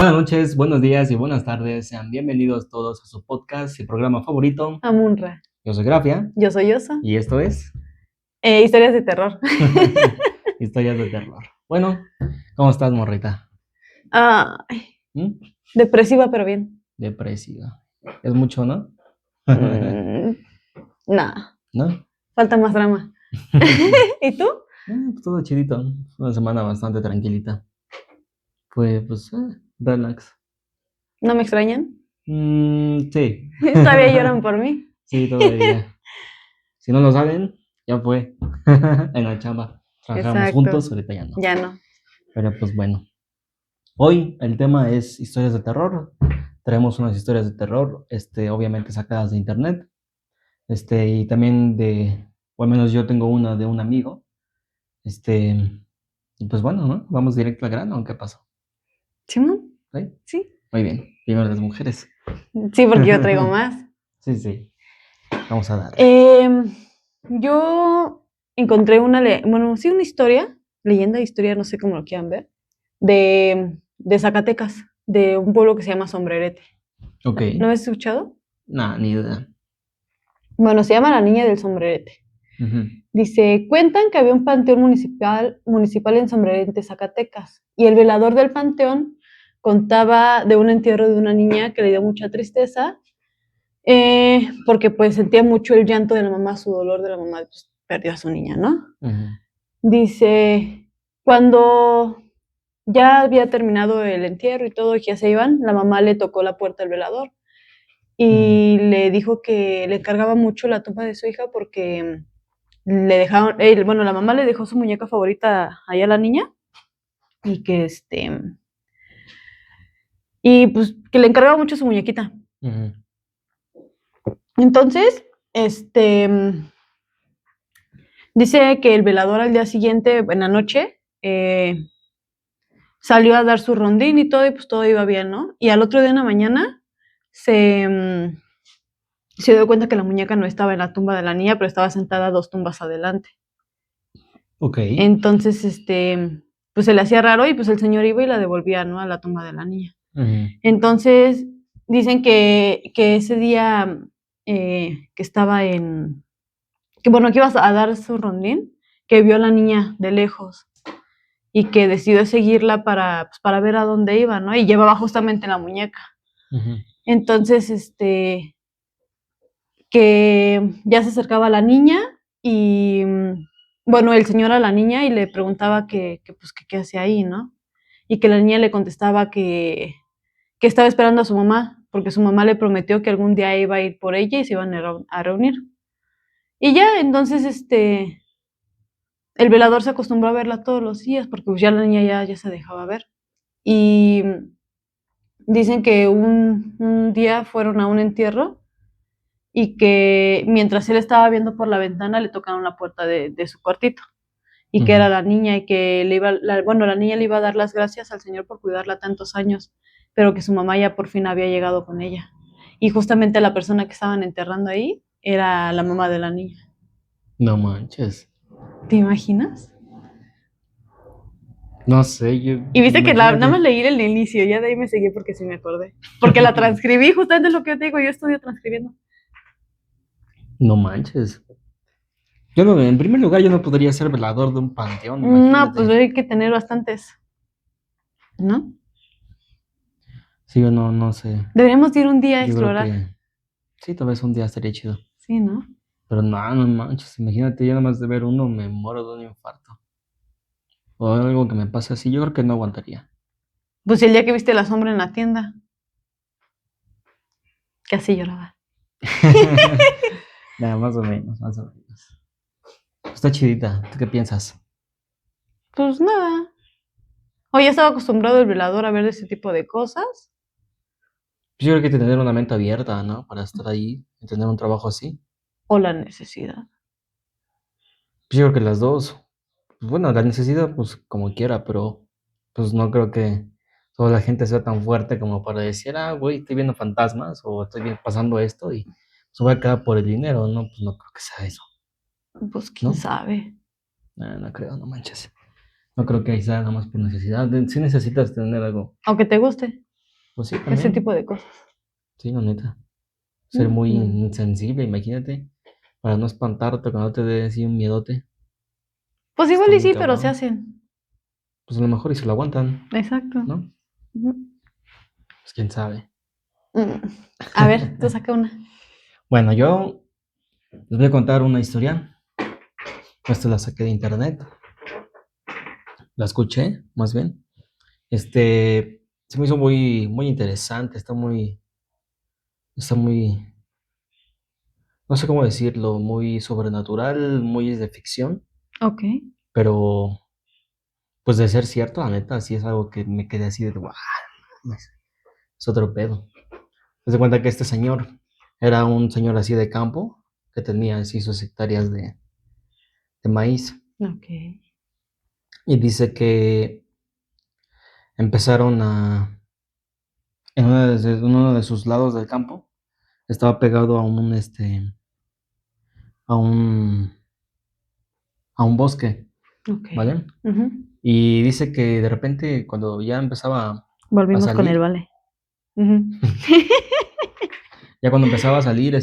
Buenas noches, buenos días y buenas tardes. Sean bienvenidos todos a su podcast y programa favorito. Amunra. Yo soy Grafia Yo soy Osa. y esto es Historias de terror. Historias de terror. Bueno, ¿cómo estás, morrita? Ay, ¿Mm? depresiva, pero bien. Depresiva. Es mucho, ¿no? Nah, ¿No? falta más drama. ¿Y tú? Pues todo chidito. Una semana bastante tranquilita. Pues, relax. ¿No me extrañan? Sí. Todavía lloran por mí. Sí, todavía. Si no lo saben, ya fue. En la chamba. Trabajamos Exacto. juntos, ahorita ya no. Ya no. Pero pues bueno. Hoy el tema es historias de terror. Traemos unas historias de terror, obviamente sacadas de internet, y también o al menos yo tengo una de un amigo, y pues bueno, ¿no? Vamos directo al grano, ¿qué pasó? ¿Simón? ¿Sí? Sí. Muy bien, primero las mujeres. Sí, porque yo traigo más. Sí, vamos a dar. Yo encontré una historia, leyenda, historia, no sé cómo lo quieran ver, de Zacatecas, de un pueblo que se llama Sombrerete. Ok. ¿No has escuchado? Nah, ni idea. Bueno, se llama La Niña del Sombrerete. Ujú. Dice, cuentan que había un panteón municipal en Sombrerete, Zacatecas, y el velador del panteón contaba de un entierro de una niña que le dio mucha tristeza, porque pues sentía mucho el llanto de la mamá, su dolor de la mamá, pues perdió a su niña, ¿no? Ujú. Dice, cuando ya había terminado el entierro y todo, y ya se iban, la mamá le tocó la puerta al velador y le dijo que le encargaba mucho la tumba de su hija porque le dejaron, bueno, la mamá le dejó su muñeca favorita allá a la niña y que y pues que le encargaba mucho su muñequita. Ujú. Entonces, dice que el velador al día siguiente, en la noche, salió a dar su rondín y todo todo iba bien, ¿no? Y al otro día en la mañana se dio cuenta que la muñeca no estaba en la tumba de la niña, pero estaba sentada 2 tumbas adelante. Ok. Entonces, pues se le hacía raro y pues el señor iba y la devolvía, ¿no? A la tumba de la niña. Ujú. Entonces, dicen que ese día que estaba que bueno, que iba a dar su rondín, que vio a la niña de lejos y que decidió seguirla pues, para ver a dónde iba, ¿no? Y llevaba justamente la muñeca. Ujú. Entonces, que ya se acercaba a la niña y, bueno, el señor a la niña y le preguntaba pues, qué hacía ahí, ¿no? Y que la niña le contestaba que estaba esperando a su mamá, porque su mamá le prometió que algún día iba a ir por ella y se iban a reunir. Y ya, entonces, el velador se acostumbró a verla todos los días, porque pues ya la niña ya se dejaba ver. Y dicen que un día fueron a un entierro y que mientras él estaba viendo por la ventana le tocaron la puerta de su cuartito y que era la niña y que la niña le iba a dar las gracias al señor por cuidarla tantos años, pero que su mamá ya por fin había llegado con ella. Y justamente la persona que estaban enterrando ahí era la mamá de la niña. No manches. ¿Te imaginas? No sé, Y viste que nada imagínate. más leí el inicio, ya de ahí me seguí porque sí me acordé. Porque la transcribí, justamente lo que yo te digo, yo estudio transcribiendo. No manches. Yo no, en primer lugar, yo no podría ser velador de un panteón, No, pues imagínate. hay que tener bastantes, ¿no? Sí, yo no sé. Deberíamos ir un día a Yo creo explorar. que sí, tal vez un día estaría chido. Sí, ¿no? Pero no manches, imagínate, yo nada más de ver uno me muero de un infarto. O algo que me pase así, yo creo que no aguantaría. Pues el día que viste la sombra en la tienda, que así lloraba. Nada, más o menos, más o menos. Está chidita, ¿tú qué piensas? Pues nada. O ya estaba acostumbrado el velador a ver ese tipo de cosas. Pues yo creo que hay que tener una mente abierta, ¿no? Para estar ahí y tener un trabajo así. O la necesidad. Pues yo creo que las dos. Pues bueno, la necesidad, pues como quiera, pero pues no creo que toda la gente sea tan fuerte como para decir, ah, güey, estoy viendo fantasmas o pasando esto y se voy a quedar por el dinero, ¿no? Pues no creo que sea eso, Pues quién ¿no? sabe. No creo, no manches. No creo que ahí sea nada más por necesidad. Sí necesitas tener algo. Aunque te guste. Pues sí, ese también. tipo de cosas. Sí, la neta. Ser muy Ujú. insensible, imagínate. Para no espantarte cuando te dé así un miedote. Pues Está igual y muy sí, pero se cabrón. hacen. Pues a lo mejor y se lo aguantan, Exacto. ¿no? Ujú. Pues quién sabe. Mm. A ver, tú saca una. Bueno, yo les voy a contar una historia. Esta la saqué de internet. La escuché, más bien. Se me hizo muy, muy interesante. Está muy, no sé cómo decirlo, muy sobrenatural, muy de ficción. Ok. Pero, pues de ser cierto, la neta, sí es algo que me quedé así de, guau, es otro pedo. Se cuenta que este señor era un señor así de campo, que tenía así sus hectáreas de maíz. Ok. Y dice que empezaron en uno de sus lados del campo, estaba pegado a un, a un bosque, Ok. ¿vale? Ujú. Y dice que de repente, cuando ya empezaba a Volvimos con el salir, vale. Ujú. ya cuando empezaba a salir,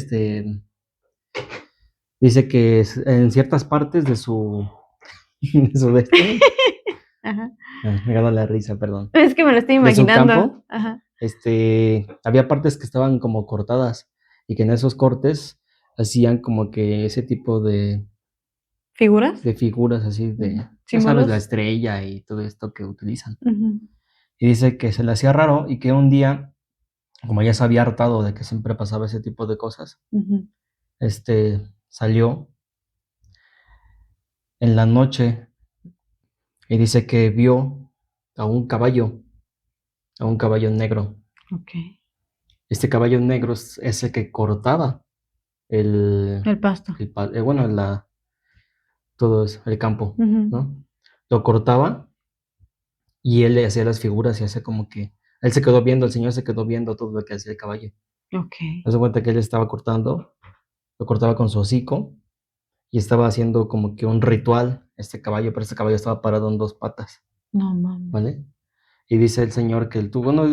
dice que en ciertas partes Ajá. me ganó la risa, perdón, Es que me lo estoy de su imaginando. campo, Ajá. había partes que estaban como cortadas y que en esos cortes hacían como que ese tipo ¿Figuras? de figuras así Ujú. ya sabes, la ¿Símbolos? estrella y todo esto que utilizan. Ujú. Y dice que se le hacía raro y que un día, como ya se había hartado de que siempre pasaba ese tipo de cosas, Ujú. salió en la noche y dice que vio a un caballo, a un caballo negro. Ok. Este caballo negro es el que cortaba el, El pasto. bueno, todo eso, el campo, Ujú. ¿no? Lo cortaba y él le hacía las figuras y hace como que él se quedó viendo, el señor se quedó viendo todo lo que hacía el caballo. Ok. Haz cuenta que él estaba cortando, lo cortaba con su hocico y estaba haciendo como que un ritual este caballo, pero este caballo estaba parado en dos patas, No mames. ¿vale? Y dice el señor que bueno,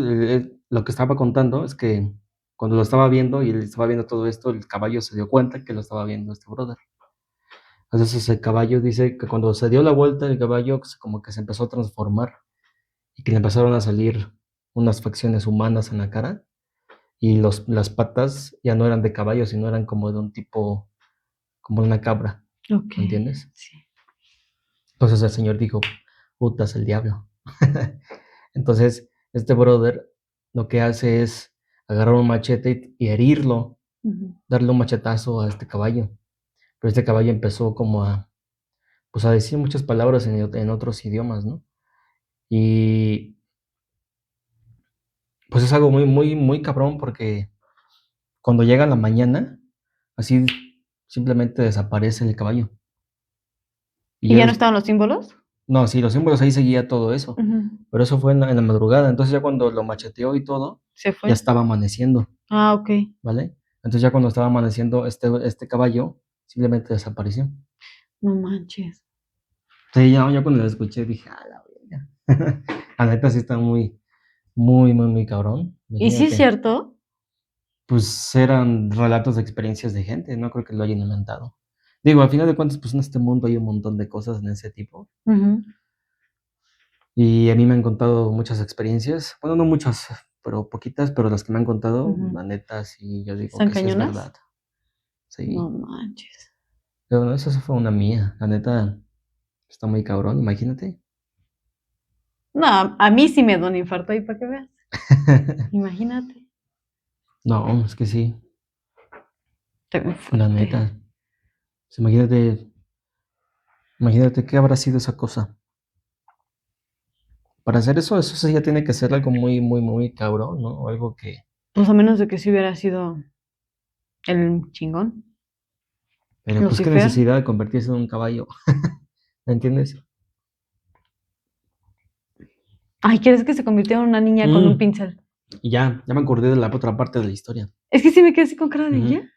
lo que estaba contando es que cuando lo estaba viendo y él estaba viendo todo esto, el caballo se dio cuenta que lo estaba viendo este brother. Entonces el caballo dice que cuando se dio la vuelta, el caballo como que se empezó a transformar y que le empezaron a salir unas facciones humanas en la cara y las patas ya no eran de caballo, sino eran como de un tipo, como una cabra, Ok. ¿me entiendes? Sí. Entonces el señor dijo, puta, es el diablo. Entonces este brother lo que hace es agarrar un machete y herirlo, Ujú. darle un machetazo a este caballo. Pero este caballo empezó como pues a decir muchas palabras en otros idiomas, ¿no? Y pues es algo muy, muy, muy cabrón porque cuando llega la mañana, así simplemente desaparece el caballo. Y ¿Y ya ya no estaban los símbolos? no, sí, los símbolos ahí seguía todo eso, Ujú. pero eso fue en la madrugada. Entonces ya cuando lo macheteó y todo, Se ya fue. estaba amaneciendo, Ah, ok. ¿vale? Entonces ya cuando estaba amaneciendo, este caballo simplemente desapareció. No manches. Sí, ya cuando lo escuché dije, a la verga. La neta sí está muy, muy, muy, muy cabrón. ¿Y sí es Imagínate. cierto? Pues eran relatos de experiencias de gente, no creo que lo hayan inventado. Digo, al final de cuentas, pues en este mundo hay un montón de cosas en ese tipo. Ujú. Y a mí me han contado muchas experiencias, bueno, no muchas, pero poquitas, pero las que me han contado, Ujú. la neta, sí, yo digo ¿Están que sí es cañonas? verdad. No Sí. manches. Pero no, esa sí fue una mía. La neta, está muy cabrón, imagínate. No, a mí sí me da un infarto ahí para que veas. Imagínate. No, es que sí, Está bien la fuerte. neta. Pues imagínate qué habrá sido esa cosa. Para hacer eso sí ya tiene que ser algo muy, muy, muy cabrón, ¿no? O algo que, Pues a menos de que sí hubiera sido el chingón. pero pues qué Lucifer. necesidad de convertirse en un caballo, ¿me entiendes? Ay, ¿quieres que se convirtiera en una niña con un Mm, pincel? y ya me acordé de la otra parte de la historia. Es que sí me quedé así con cara de Ujú. ella.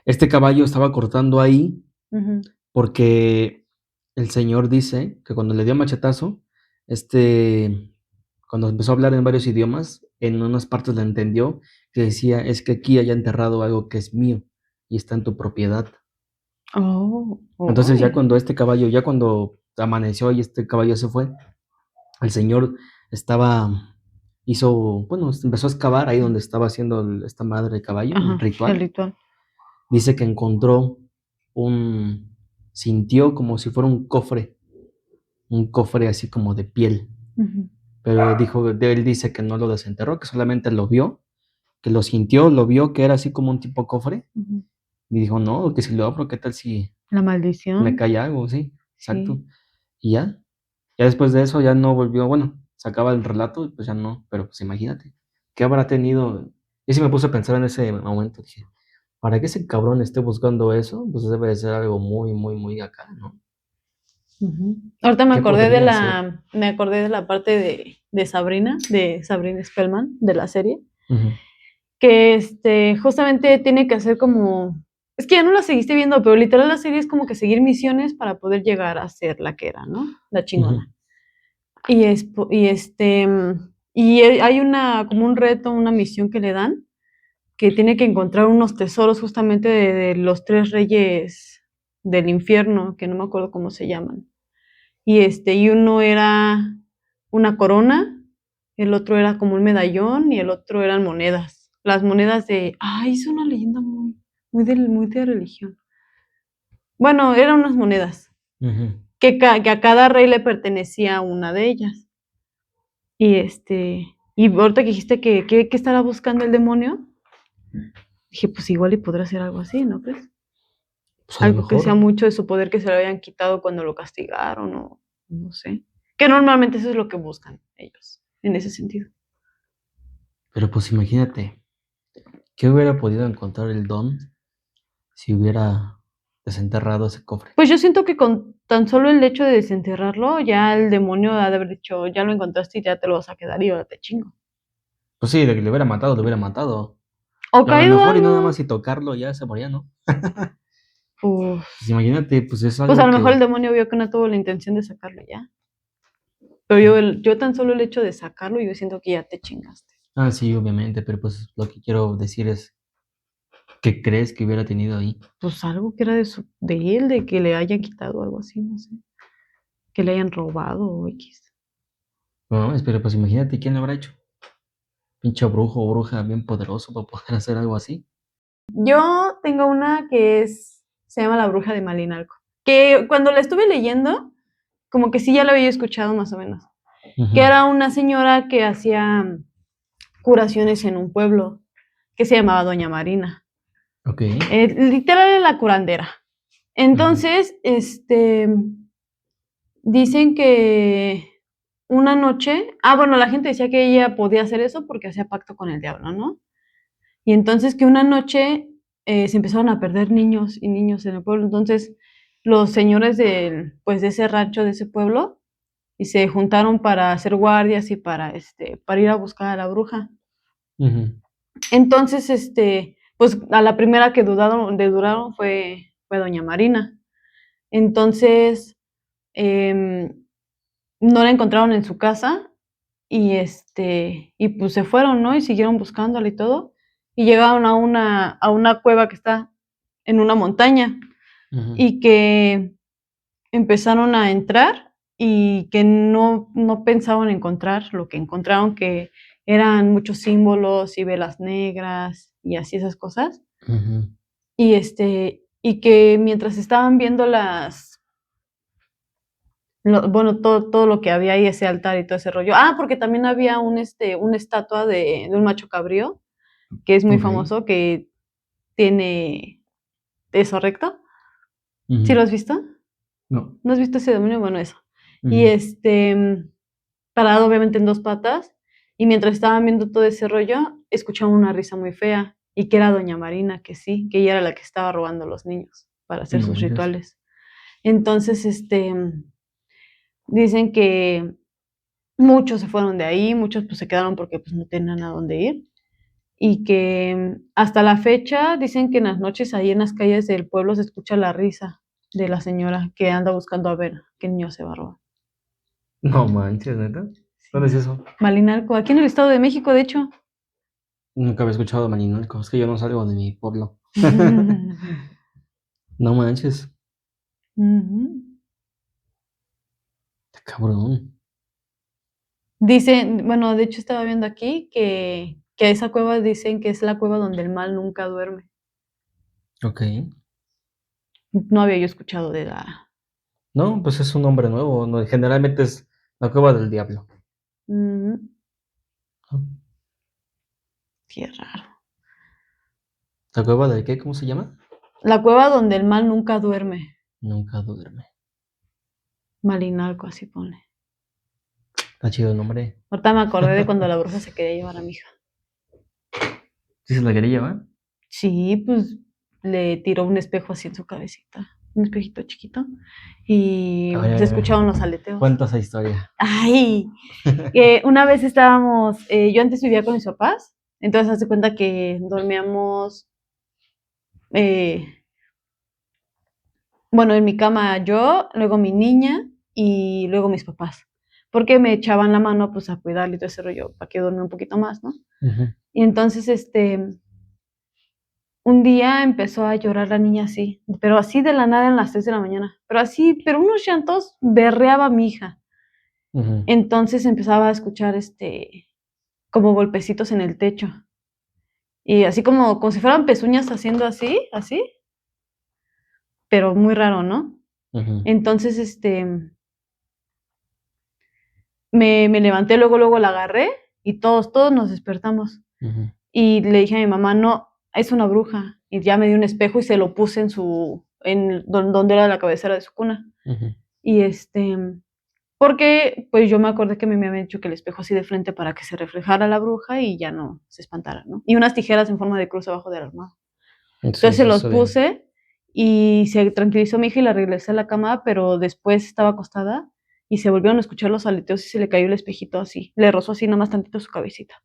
Este caballo estaba cortando ahí Ujú. porque el señor dice que cuando le dio machetazo, este Cuando empezó a hablar en varios idiomas, en unas partes la entendió, que decía, es que aquí haya enterrado algo que es mío y está en tu propiedad. Oh, Entonces ya ¡ay! cuando este caballo, ya cuando amaneció y este caballo se fue, el señor estaba, bueno, empezó a excavar ahí donde estaba haciendo esta madre de caballo, el Ajá, el ritual. ritual. Dice que encontró sintió como si fuera un cofre así como de piel, Ujú, pero él dice que no lo desenterró, que solamente lo vio, que lo sintió, lo vio que era así como un tipo cofre, ujú. y dijo, no, que si lo abro, ¿qué tal si La me maldición, cae algo? Sí, exacto. sí. Y ya después de eso ya no volvió, bueno, se acaba el relato y pues ya no, pero pues imagínate, ¿qué habrá tenido? Y sí me puse a pensar en ese momento, dije, para que ese cabrón esté buscando eso, pues debe de ser algo muy, muy, muy acá, ¿no? Ujú. Ahorita ¿Qué podría ser? me acordé de la parte de Sabrina Spellman, de la serie, Ujú, que justamente tiene que hacer como, es que ya no la seguiste viendo, pero literal la serie es como que seguir misiones para poder llegar a ser la que era, ¿no? La ujú, chingona. Y es, hay como un reto, una misión que le dan, que tiene que encontrar unos tesoros justamente de los tres reyes del infierno, que no me acuerdo cómo se llaman. Y uno era una corona, el otro era como un medallón y el otro eran monedas. Las monedas es una leyenda muy de religión. Bueno, eran unas monedas ujú. que a cada rey le pertenecía una de ellas. Y ahorita que dijiste que estará buscando el demonio, dije, pues igual y podrá ser algo así, ¿no crees? Pues a lo Algo que sea mejor, mucho de su poder que se lo habían quitado cuando lo castigaron o no sé. Que normalmente eso es lo que buscan ellos, en ese sentido. pero pues imagínate, ¿qué hubiera podido encontrar el don si hubiera desenterrado ese cofre? Pues yo siento que con tan solo el hecho de desenterrarlo, ya el demonio ha de haber dicho, ya lo encontraste y ya te lo vas a quedar y ahora te chingo. Pues sí, de que le hubiera matado, lo hubiera matado. O Y a lo caído mejor y algo. nada más y tocarlo ya se moría, ¿no? Uf. Pues imagínate, pues es Pues a algo lo mejor el que, demonio vio que no tuvo la intención de sacarlo ya. Pero yo tan solo el hecho de sacarlo, yo siento que ya te chingaste. sí, obviamente, pero pues lo que quiero decir es, ¿qué crees que hubiera tenido ahí? Pues algo que era de él, de que le hayan quitado algo así, no sé. Que le hayan robado o X. No mames, pero pues imagínate quién lo habrá hecho. Pinche brujo o bruja bien poderoso para poder hacer algo así. Yo tengo una se llama La Bruja de Malinalco, que cuando la estuve leyendo, como que sí ya la había escuchado más o menos, que Ujú, era una señora que hacía curaciones en un pueblo que se llamaba Doña Marina. ok. Literal era la curandera. Ujú, Entonces, dicen que una noche, bueno, la gente decía que ella podía hacer eso porque hacía pacto con el diablo, ¿no? Y entonces que una noche se empezaron a perder niños y niños en el pueblo. Entonces los señores pues de ese rancho, de ese pueblo, y se juntaron para hacer guardias y para ir a buscar a la bruja. ujú, Entonces, pues a la primera que duraron fue Doña Marina. Entonces, em, no la encontraron en su casa y pues se fueron, ¿no? Y siguieron buscándola y todo. Y llegaron a una cueva que está en una montaña ujú, y que empezaron a entrar y que no pensaban encontrar lo que encontraron, que eran muchos símbolos y velas negras y así esas cosas. ujú. Y que mientras estaban viendo bueno, todo lo que había ahí, ese altar y todo ese rollo. Porque también había una estatua de un macho cabrío, que es muy Ok. famoso, que tiene eso recto. ¿Sí Ujú. lo has visto? No. ¿No has visto ese demonio? Bueno, eso. Y Ujú. parado obviamente en dos patas, y mientras estaban viendo todo ese rollo, escuchaban una risa muy fea, y que era Doña Marina, que sí, que ella era la que estaba robando a los niños para hacer No sus manches. rituales. Entonces, dicen que muchos se fueron de ahí, muchos pues se quedaron porque pues no tenían a dónde ir, y que hasta la fecha dicen que en las noches ahí en las calles del pueblo se escucha la risa de la señora que anda buscando a ver qué niño se va a robar. No manches, neta. ¿Dónde es eso? Malinalco, aquí en el Estado de México, de hecho. Nunca había escuchado de Malinalco. Es que yo no salgo de mi pueblo. No manches. Ujú. Está cabrón. Dicen, bueno, de hecho estaba viendo aquí que esa cueva dicen que es la cueva donde el mal nunca duerme. Ok. No había yo escuchado de la... No, pues es un nombre nuevo. No, generalmente es la cueva del diablo. Ujú. ¿No? Qué raro. ¿La cueva del qué? ¿Cómo se llama? La cueva donde el mal nunca duerme. Nunca duerme. Malinalco, así pone. Está chido el nombre. Ahorita me acordé de cuando la bruja se quería llevar a mi hija. ¿Sí se la quería llevar? Sí, pues le tiró un espejo así en su cabecita, un espejito chiquito, y A ver, se escuchaban los aleteos. cuenta esa historia. Ay, una vez estábamos, yo antes vivía con mis papás, entonces hace cuenta que dormíamos, eh, bueno, en mi cama yo, luego mi niña y luego mis papás, porque me echaban la mano pues a cuidarle y todo ese rollo, para que duerme un poquito más, ¿no? Ujú. Y entonces, un día empezó a llorar la niña así, pero así de la nada en las 3 de la mañana, pero así, pero unos llantos, berreaba mi hija. Ujú. Entonces empezaba a escuchar como golpecitos en el techo. Y así como si fueran pezuñas haciendo así, así, pero muy raro, ¿no? Ujú. Entonces, me levanté, luego la agarré y todos nos despertamos. Ujú. Y le dije a mi mamá, no, es una bruja. Y ya me dio un espejo y se lo puse donde era la cabecera de su cuna. Ujú. Y porque pues yo me acordé que me habían dicho que el espejo así de frente para que se reflejara la bruja y ya no se espantara, ¿no? Y unas tijeras en forma de cruz abajo de la almohada. Sí, Entonces se eso los está bien. puse y se tranquilizó mi hija y la regresé a la cama, pero después estaba acostada y se volvieron a escuchar los aleteos y se le cayó el espejito así. Le rozó así nada más tantito su cabecita.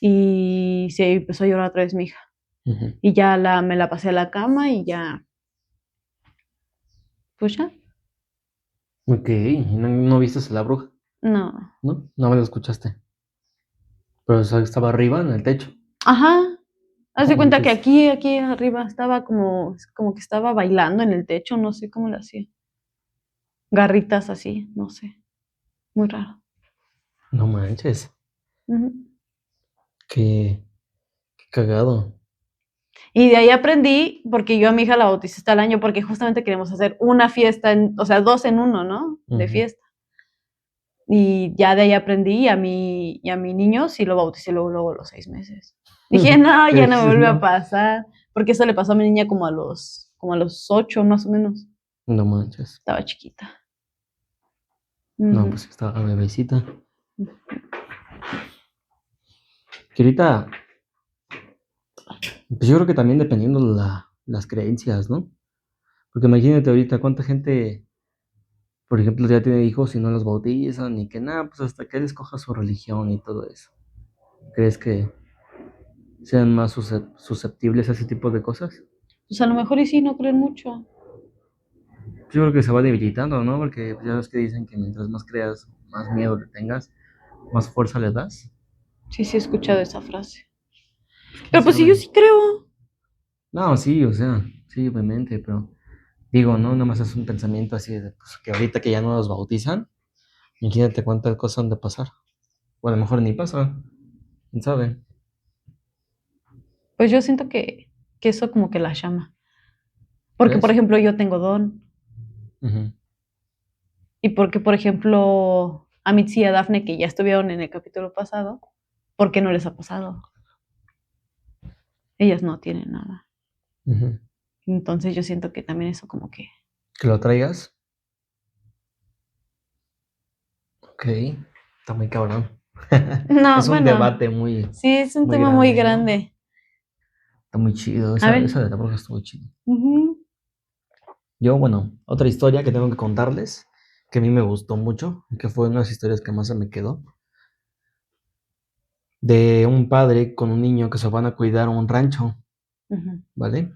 Y se empezó a llorar otra vez mi hija. Ujú. Y ya me la pasé a la cama y ya, pues ya, Ok, ¿y no viste a la bruja? no. ¿No? No me la escuchaste. Pero estaba arriba en el techo. Ajá, haz No de cuenta que manches. aquí arriba estaba como que estaba bailando en el techo, no sé cómo le hacía. Garritas así, no sé, muy raro. No manches. Ujú. Qué cagado. Y de ahí aprendí, porque yo a mi hija la bauticé hasta el año, porque justamente queremos hacer una fiesta, o sea, dos en uno, ¿no? De Ujú. fiesta. Y ya de ahí aprendí y a mi niño sí lo bauticé luego los 6 meses. Dije, no, ¿Qué ya no me dices? vuelve a No. pasar, porque eso le pasó a mi niña como a los 8 más o menos. No manches. Estaba chiquita. No, Ujú. pues estaba bebecita. Que ahorita, pues yo creo que también dependiendo las creencias, ¿no? Porque imagínate ahorita cuánta gente, por ejemplo, ya tiene hijos y no los bautizan, y que nada, pues hasta que él escoja su religión y todo eso. ¿Crees que sean más susceptibles a ese tipo de cosas? Pues a lo mejor y sí, no creen mucho. Yo creo que se va debilitando, ¿no? Porque ya ves que dicen que mientras más creas, más miedo le tengas, más fuerza le das. Sí, sí he escuchado esa frase. Pues quién Pero pues sí, yo sabe. sí creo. No, sí, o sea, sí, obviamente, pero digo, no, nada más es un pensamiento así de pues, que ahorita que ya no los bautizan, imagínate cuántas cosas han de pasar. O a lo mejor ni pasa, quién sabe. Pues yo siento que eso como que la llama. Porque, por ¿Crees? ejemplo, yo tengo don. Ujú. Y porque, por ejemplo, a Mitzi y a Dafne, que ya estuvieron en el capítulo pasado, ¿por qué no les ha pasado? Ellas no tienen nada. Ujú. Entonces yo siento que también eso como que... Que lo traigas, ok, está muy cabrón. No, Es un bueno, debate muy, sí, es un muy tema muy grande, ¿no? grande. Está muy chido, A ver. esa de la bruja estuvo chido. Ujú, Yo, bueno, otra historia que tengo que contarles, que a mí me gustó mucho, que fue una de las historias que más se me quedó, de un padre con un niño que se van a cuidar un rancho, ujú. ¿vale?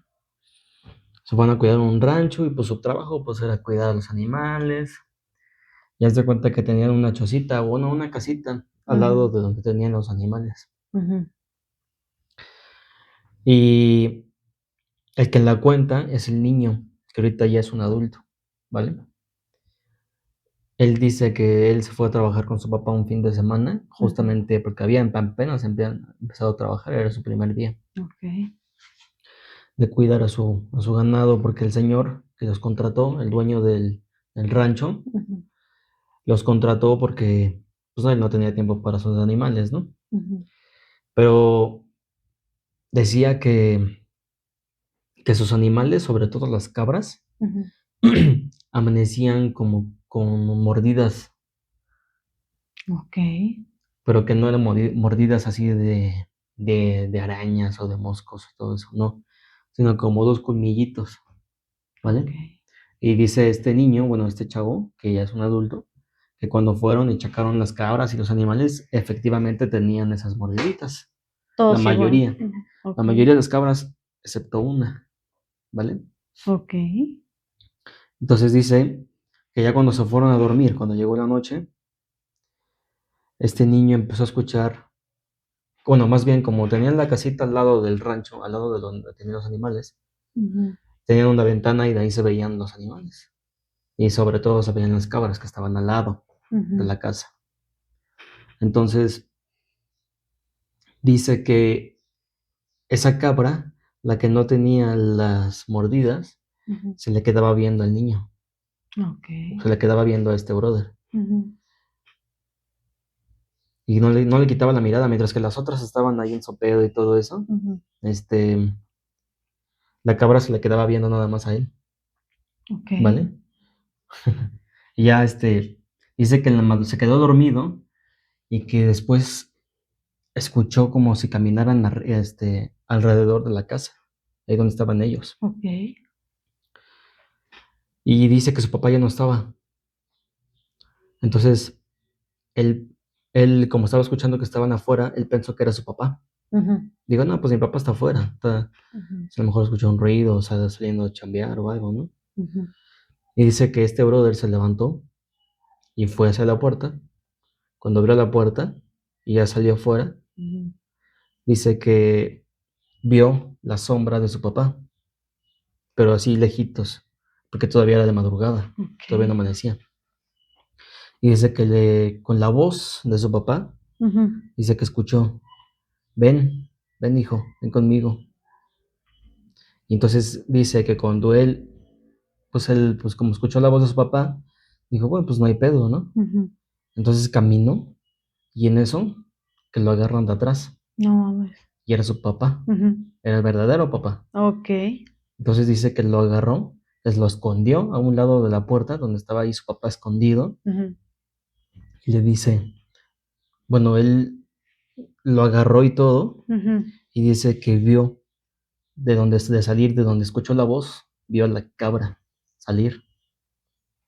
Se van a cuidar un rancho y pues su trabajo pues era cuidar a los animales Y haz de cuenta que tenían una chocita, o no, una casita al lado de donde tenían los animales. Ujú. Y el que la cuenta es el niño, que ahorita ya es un adulto, ¿vale? Él dice que él se fue a trabajar con su papá un fin de semana, justamente porque apenas habían empezado a trabajar, era su primer día Ok. de cuidar a su ganado, porque el señor que los contrató, el dueño del rancho, Ujú. los contrató porque pues, él no tenía tiempo para sus animales, ¿no? Ujú. Pero decía que sus animales, sobre todo las cabras, Ujú. amanecían como con mordidas, Ok. pero que no eran mordidas así de arañas o de moscos, todo eso, no, sino como dos colmillitos, Ok. ¿vale? Y dice este niño, bueno, este chavo, que ya es un adulto, que cuando fueron y checaron las cabras y los animales, efectivamente tenían esas mordiditas. La Todos igual. mayoría, Ujú. la Ok. mayoría de las cabras, excepto una, ¿vale? Ok. Entonces dice que ya cuando se fueron a dormir, cuando llegó la noche, este niño empezó a escuchar, bueno, más bien como tenían la casita al lado del rancho, al lado de donde tenían los animales, Ujú. tenían una ventana y de ahí se veían los animales. Y sobre todo se veían las cabras que estaban al lado de Ujú. la casa. Entonces dice que esa cabra, la que no tenía las mordidas, Ujú. se le quedaba viendo al niño, Ok. se le quedaba viendo a este brother. Ujú. Y no le quitaba la mirada, mientras que las otras estaban ahí en su pedo y todo eso. Ujú. Este, la cabra se le quedaba viendo nada más a él, Ok. ¿vale? Y ya dice que en se quedó dormido y que después escuchó como si caminaran alrededor de la casa, ahí donde estaban ellos. Ok. Y dice que su papá ya no estaba. Entonces, él, él como estaba escuchando que estaban afuera, él pensó que era su papá. Ujú. Digo, no, pues mi papá está afuera. Ujú. A lo mejor escuchó un ruido, o sea, saliendo a chambear o algo, ¿no? Ujú. Y dice que este brother se levantó y fue hacia la puerta. Cuando abrió la puerta y ya salió afuera, Ujú. dice que vio la sombra de su papá, pero así lejitos, porque todavía era de madrugada, Ok. todavía no amanecía. Y dice que con la voz de su papá, Ujú. dice que escuchó, ven, ven hijo, ven conmigo. Y entonces dice que cuando él, pues como escuchó la voz de su papá, dijo, bueno, pues no hay pedo, ¿no? Ujú. Entonces caminó y en eso, que lo agarran de atrás. No mames. Y era su papá, Ujú. era el verdadero papá. Ok. Entonces dice que lo agarró, pues lo escondió a un lado de la puerta donde estaba ahí su papá escondido Ujú. y le dice, bueno, él lo agarró y todo Ujú. y dice que vio de salir, de donde escuchó la voz, vio a la cabra salir.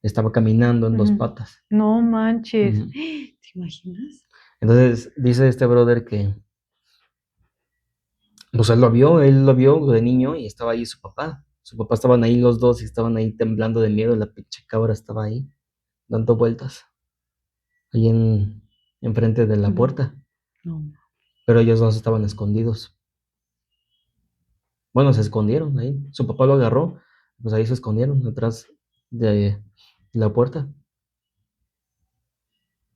Estaba caminando en dos Ujú. patas. No manches. Ujú. ¿Te imaginas? Entonces dice este brother que, pues él lo vio de niño y estaba ahí su papá. Su papá estaban ahí los dos y estaban ahí temblando de miedo. La pinche cabra estaba ahí dando vueltas, ahí enfrente de la Ujú. puerta. No. Pero ellos dos estaban escondidos. Bueno, se escondieron ahí. Su papá lo agarró, pues ahí se escondieron detrás de la puerta.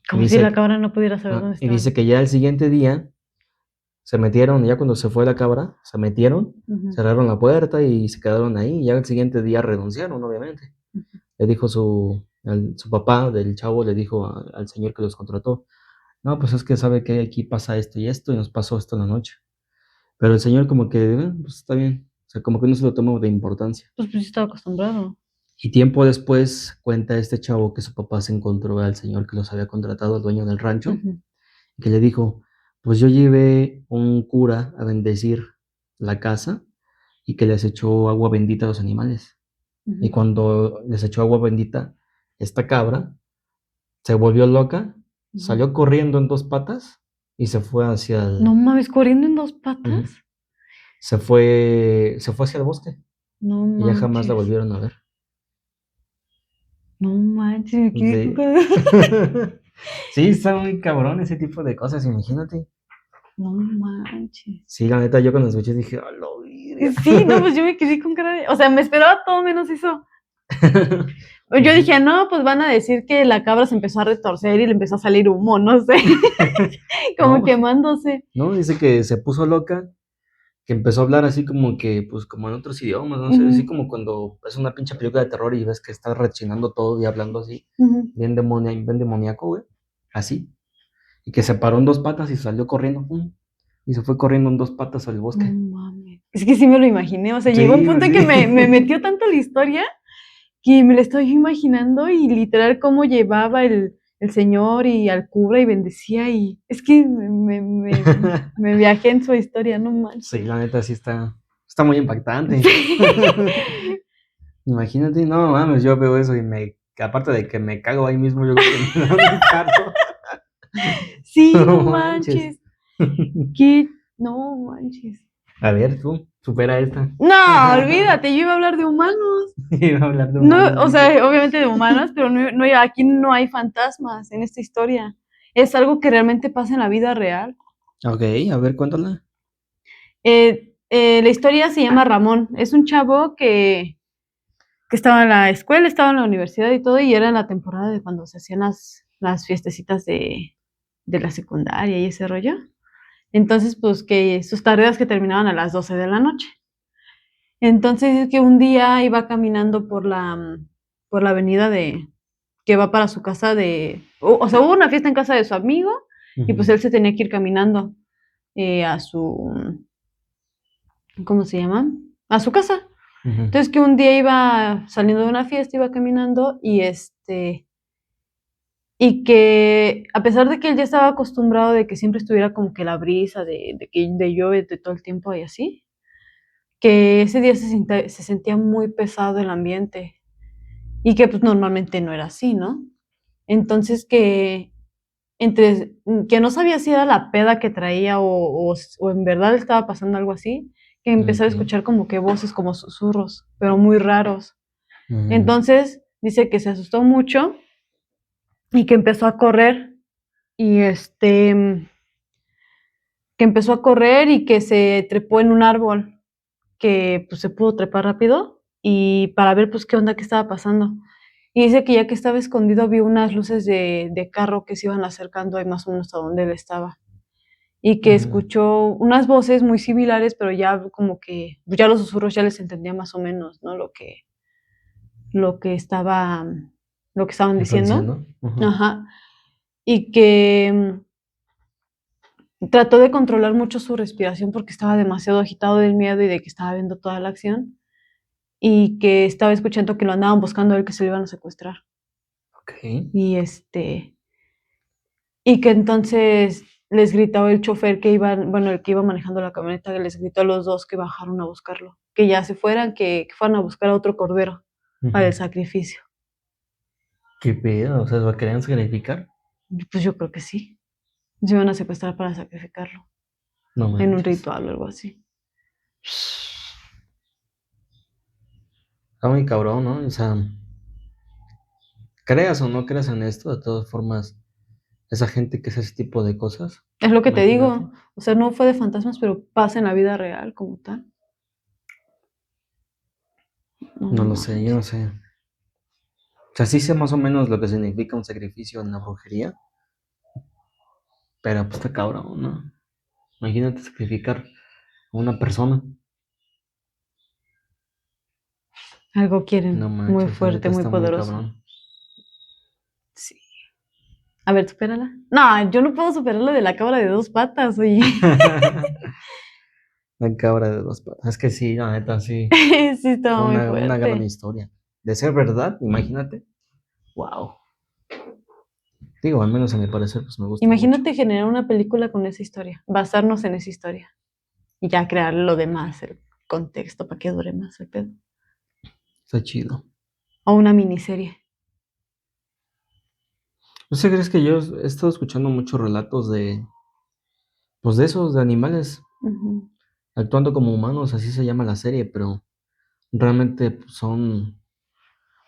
Y Como si la dice, cabra no pudiera saber dónde y dice estaban. que ya el siguiente día se metieron, ya cuando se fue la cabra, se metieron, Ujú. cerraron la puerta y se quedaron ahí. Y ya el siguiente día renunciaron, obviamente. Ujú. Le dijo su papá del chavo, le dijo al señor que los contrató, no, pues es que sabe que aquí pasa esto y nos pasó esto en la noche. Pero el señor como que, pues está bien. O sea, como que no se lo tomó de importancia. Pues sí estaba acostumbrado. Y tiempo después cuenta este chavo que su papá se encontró al señor que los había contratado, al dueño del rancho, Ujú. que le dijo, pues yo llevé un cura a bendecir la casa y que les echó agua bendita a los animales. Y Ujú. cuando les echó agua bendita, esta cabra se volvió loca, Ujú. salió corriendo en dos patas y se fue hacia No el... mames, corriendo en dos patas. Ujú. Se fue hacia el bosque No y ya jamás la manches. volvieron a ver. No manches, me quedé Sí. con... Sí, está muy cabrón ese tipo de cosas, imagínate. No manches. Sí, la neta, yo cuando escuché dije, a la Sí, no, virgen. pues yo me quedé con cara de... O sea, me esperaba todo menos eso. Yo dije, no, pues van a decir que la cabra se empezó a retorcer y le empezó a salir humo, no sé, como No, quemándose. no, dice que se puso loca, que empezó a hablar así como que, pues como en otros idiomas, no sé, así Ujú, como cuando es una pinche película de terror y ves que está rechinando todo y hablando así, ujú. bien demoníaco, güey, así, y que se paró en dos patas y salió corriendo, y se fue corriendo en dos patas al No bosque. mames. Es que sí me lo imaginé, o sea, llegó un Sí, punto en que sí. me metió tanto la historia que me la estoy imaginando y literal cómo llevaba el señor y al cura y bendecía y es que me viajé en su historia, no Sí, manches. la neta sí está muy impactante. Sí, Imagínate, no mames, yo veo eso y aparte de que me cago ahí mismo, yo creo que me da un infarto. sí, no No manches. manches. ¿Qué? No manches. A ver, tú, supera esta. No, olvídate, yo iba a hablar de humanos. Iba a hablar de No, humanos, o dice. sea, obviamente de humanos, pero aquí no hay fantasmas en esta historia. Es algo que realmente pasa en la vida real. Ok, a ver, cuéntala. La historia se llama Ramón. Es un chavo que estaba en la escuela, estaba en la universidad y todo, y era la temporada de cuando se hacían las fiestecitas de la secundaria y ese rollo. Entonces, pues que sus tareas que terminaban a las 12 de la noche. Entonces, es que un día iba caminando por la avenida que va para su casa o sea, hubo una fiesta en casa de su amigo y pues Ujú, él se tenía que ir caminando a ¿cómo se llama? A su casa. ujú, Entonces que un día iba saliendo de una fiesta, iba caminando y que a pesar de que él ya estaba acostumbrado de que siempre estuviera como que la brisa de lluvia de todo el tiempo y así, que ese día se sentía muy pesado el ambiente y que pues normalmente no era así, ¿no? Entonces que no sabía si era la peda que traía o en verdad estaba pasando algo así, que empezó a ok, escuchar como que voces como susurros, pero muy raros. ujú, Entonces dice que se asustó mucho y que empezó a correr y que empezó a correr y que se trepó en un árbol, que pues se pudo trepar rápido y para ver pues qué onda, qué estaba pasando. Y dice que ya que estaba escondido vio unas luces de carro que se iban acercando ahí más o menos a donde él estaba. Y que ujú, escuchó unas voces muy similares, pero ya como que pues, ya los susurros ya les entendía más o menos, ¿no? Lo que estaba, lo que estaban ¿están diciendo. diciendo? Ujú, Ajá. Y que trató de controlar mucho su respiración porque estaba demasiado agitado del miedo y de que estaba viendo toda la acción y que estaba escuchando que lo andaban buscando a él, que se lo iban a secuestrar. ok. Y y que entonces les gritó el chofer que iba, bueno, el que iba manejando la camioneta, que les gritó a los dos que bajaron a buscarlo, que ya se fueran, que fueran a buscar a otro cordero para el Ujú. sacrificio. ¿Qué pedo? O sea, ¿lo querían sacrificar? Y pues yo creo que sí. Se iban a secuestrar para sacrificarlo No en un manches. ritual o algo así. Está muy cabrón, ¿no? O sea, creas o no creas en esto, de todas formas, esa gente que hace ese tipo de cosas, Es lo que te imagínate. digo. O sea, no fue de fantasmas, pero pasa en la vida real como tal. No No lo sé, yo manches. no sé. O sea, sí sé más o menos lo que significa un sacrificio en la brujería, pero pues está cabrón, ¿no? Imagínate sacrificar a una persona. Algo quieren No muy manches, la fuerte, neta muy está muy poderoso. cabrón. Sí. A ver, supérala. No, yo no puedo superar lo de la cabra de dos patas, oye. La cabra de dos patas. Es que sí, la neta sí. Sí, estaba Fue muy una gran fuerte. historia. De ser verdad, imagínate. Wow. Digo, al menos a mi parecer, pues me gusta mucho. Imagínate generar una película con esa historia, basarnos en esa historia y ya crear lo demás, el contexto para que dure más el pedo. Está chido. O una miniserie. ¿No sé, crees que yo he estado escuchando muchos relatos pues de esos, de animales Ujú. actuando como humanos, así se llama la serie, pero realmente pues, son,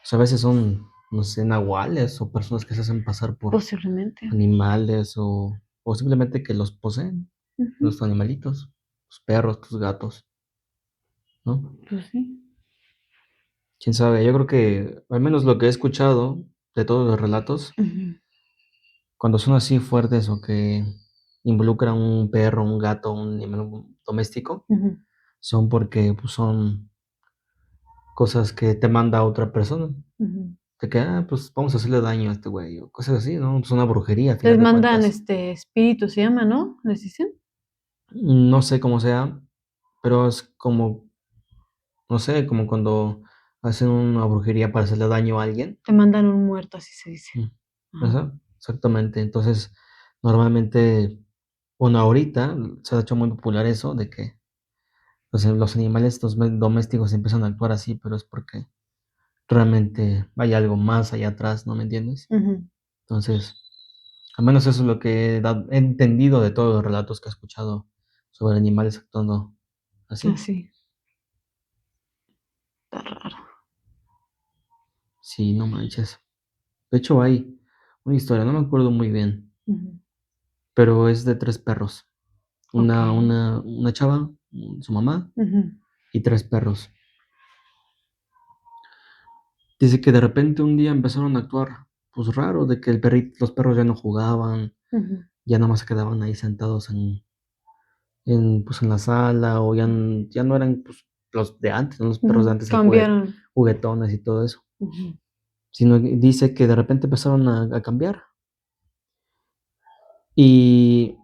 o sea, a veces son no sé, nahuales o personas que se hacen pasar por Posiblemente. animales o simplemente que los poseen, Ujú. los animalitos, tus perros, tus gatos, ¿no? Pues sí. Quién sabe, yo creo que, al menos lo que he escuchado de todos los relatos, Ujú, cuando son así fuertes o que involucran un perro, un gato, un animal doméstico, ujú, son porque pues, son cosas que te manda otra persona. ujú. De que, pues vamos a hacerle daño a este güey, o cosas así, ¿no? Pues una brujería, a Les final de mandan, cuentas. espíritus, se llama, ¿no? ¿Les dicen? No sé cómo sea, pero es como, no sé, como cuando hacen una brujería para hacerle daño a alguien. Te mandan un muerto, así se dice. Mm, Ajá. ajá, exactamente. Entonces, normalmente, bueno, ahorita se ha hecho muy popular eso de que los animales domésticos empiezan a actuar así, pero es porque realmente hay algo más allá atrás, ¿no me entiendes? Ujú. Entonces, al menos eso es lo que he entendido de todos los relatos que he escuchado sobre animales actuando así. Así. Está raro. Sí, no manches. De hecho, hay una historia, no me acuerdo muy bien, Ujú. pero es de 3 perros. Una Okey. una una chava, su mamá Ujú, y 3 perros. Dice que de repente un día empezaron a actuar, pues, raro, de que los perros ya no jugaban, ujú, ya nada más se quedaban ahí sentados pues, en la sala, o ya no eran, pues, los de antes, ¿no? Los perros de ujú. antes, Cambiaron. juguetones y todo eso, Ujú. sino que dice que de repente empezaron a cambiar. Y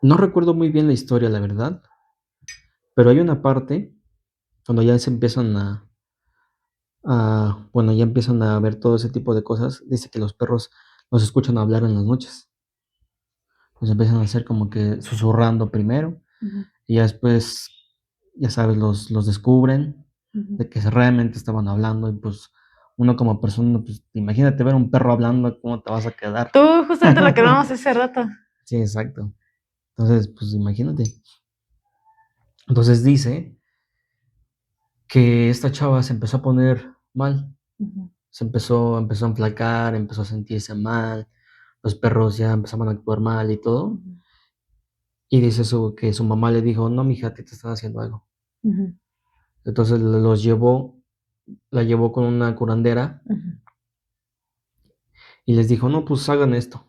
no recuerdo muy bien la historia, la verdad, pero hay una parte cuando ya se empiezan bueno, ya empiezan a ver todo ese tipo de cosas, dice que los perros los escuchan hablar en las noches. Los empiezan a hacer como que susurrando primero, Ujú, y ya después, ya sabes, los descubren ujú. de que realmente estaban hablando, y pues, uno como persona, pues, imagínate ver un perro hablando, ¿cómo te vas a quedar? Tú, justamente lo que hablábamos hace rato. Sí, exacto. Entonces, pues, imagínate. Entonces dice que esta chava se empezó a poner mal, Ujú, empezó a enflacar, empezó a sentirse mal, los perros ya empezaban a actuar mal y todo, ujú, y dice que su mamá le dijo: "No, mija, a ti te están haciendo algo". ujú, Entonces la llevó con una curandera ujú, y les dijo: "No, pues hagan esto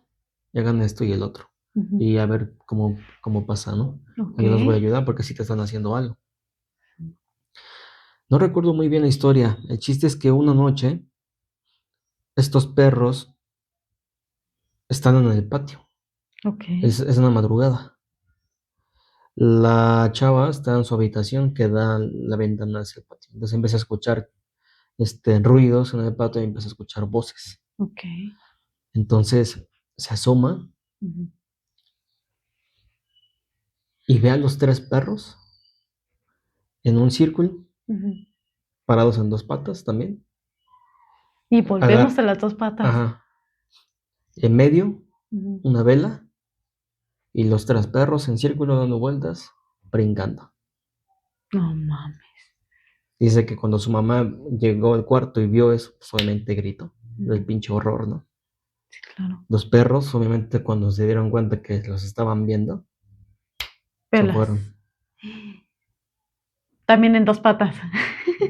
y el otro, ujú. y a ver cómo pasa, ¿no? Yo los voy a Okey. ayudar porque sí te están haciendo algo". No recuerdo muy bien la historia, el chiste es que una noche estos perros están en el patio, Okey. es una madrugada. La chava está en su habitación que da la ventana hacia el patio. Entonces empieza a escuchar, ruidos en el patio y empieza a escuchar voces. Okey. Entonces se asoma Ujú, y ve a los 3 perros en un círculo, ujú. parados en 2 patas también. Y volvemos Agar a las 2 patas. Ajá. En medio, Ujú. una vela y los 3 perros en círculo dando vueltas, brincando. No mames. Dice que cuando su mamá llegó al cuarto y vio eso, pues, obviamente gritó del Ujú. pinche horror, ¿no? Sí, claro. Los perros, obviamente, cuando se dieron cuenta que los estaban viendo, se Velas. fueron. También en 2 patas.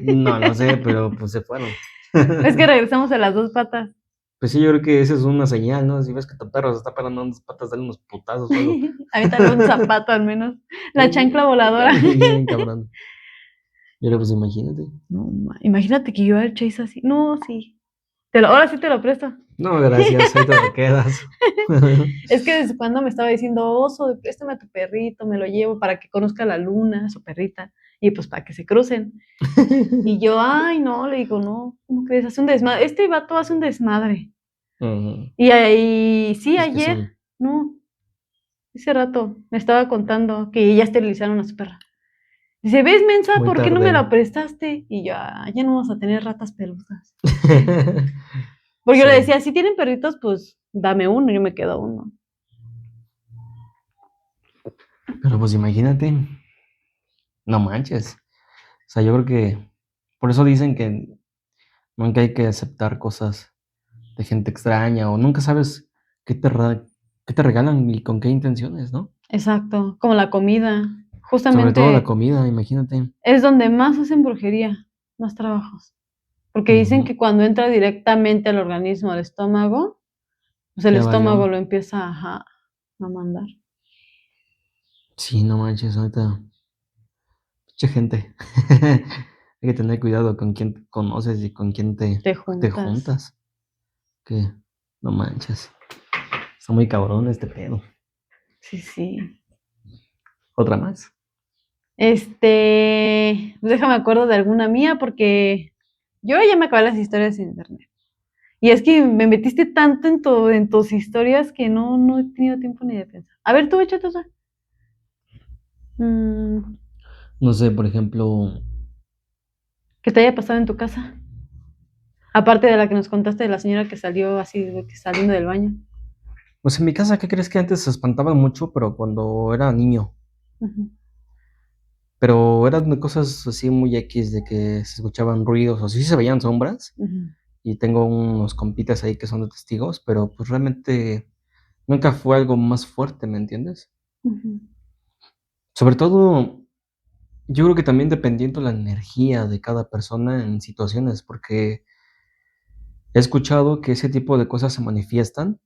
No, no sé, pero, pues, se fueron. Es que regresamos a las 2 patas. Pues sí, yo creo que esa es una señal, ¿no? Si ves que tu perro se está parando en 2 patas, dale unos putazos o algo. Aviéntale un zapato al menos. La chancla voladora. Pégale, bien cabrón. Pero, pues, imagínate. No imagínate que yo al Chase así. No, sí. Ahora sí te lo presto. No, gracias, ahí te lo quedas. Es que desde cuando me estaba diciendo: "Oso, préstame a tu perrito, me lo llevo para que conozca a la Luna, su perrita, y pues para que se crucen". Y yo: "Ay, no", le digo: "No, ¿cómo crees? Hace un desmadre, este vato hace un desmadre". Ujú. Y ahí sí, Es que ayer, son no, ese rato me estaba contando que ya esterilizaron a su perra. Dice: "¿Ves, mensa? muy ¿Por qué no me tarde. la prestaste?". Y yo: ya no vamos a tener ratas peludas". Porque yo le Sí, decía: "Si tienen perritos, pues dame uno, yo me quedo uno". pero, pues, imagínate, no manches. O sea, yo creo que por eso dicen que Nunca hay que aceptar cosas de gente extraña o nunca sabes qué qué te regalan y con qué intenciones, ¿no? Exacto, como la comida. Sobre todo la Justamente comida, imagínate. es donde más hacen brujería, más trabajos. Porque dicen Ujú. que cuando entra directamente al organismo, al estómago, pues el Ya estómago valió. lo empieza a mandar. Sí, no manches, ahorita mucha gente. Hay que tener cuidado con quién te conoces y con quién Te te juntas. juntas. Que no manches. Está muy cabrón este pedo. Sí, sí. ¿Otra más? Pues déjame acuerdo de alguna mía porque yo ya me acabé las historias en internet. Y es que me metiste tanto en tus historias que no he tenido tiempo ni de pensar. A ver, tú échate otra. Mm, No sé, por ejemplo, ¿Qué te haya pasado en tu casa? Aparte de la que nos contaste de la señora que salió así, de que saliendo del baño. pues en mi casa, ¿qué crees que antes se espantaban mucho, pero cuando era niño? Ujú, Pero eran cosas así muy X de que se escuchaban ruidos o sí se veían sombras. ujú, Y tengo unos compitas ahí que son de testigos, pero pues realmente nunca fue algo más fuerte, ¿me entiendes? ujú, Sobre todo, yo creo que también dependiendo la energía de cada persona en situaciones, porque he escuchado que ese tipo de cosas se manifiestan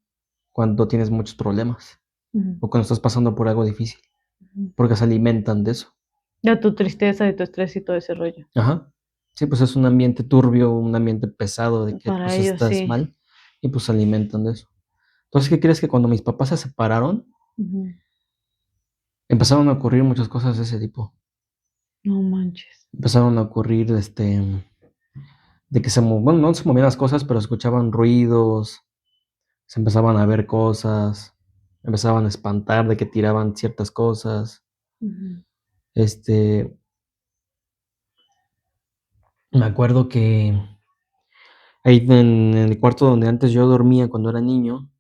cuando tienes muchos problemas ujú, o cuando estás pasando por algo difícil, ujú. porque se alimentan de eso. De tu tristeza, de tu estrés y todo ese rollo. Ajá. Sí, pues es un ambiente turbio, un ambiente pesado de que Para pues ellos, estás sí. mal y pues se alimentan de eso. Entonces, ¿qué crees? Que cuando mis papás se separaron, Ujú. empezaron a ocurrir muchas cosas de ese tipo. No manches. Empezaron a ocurrir, de que bueno, no se movían las cosas, pero escuchaban ruidos, se empezaban a ver cosas, empezaban a espantar de que tiraban ciertas cosas. Ujú, Este, me acuerdo que ahí en el cuarto donde antes yo dormía cuando era niño,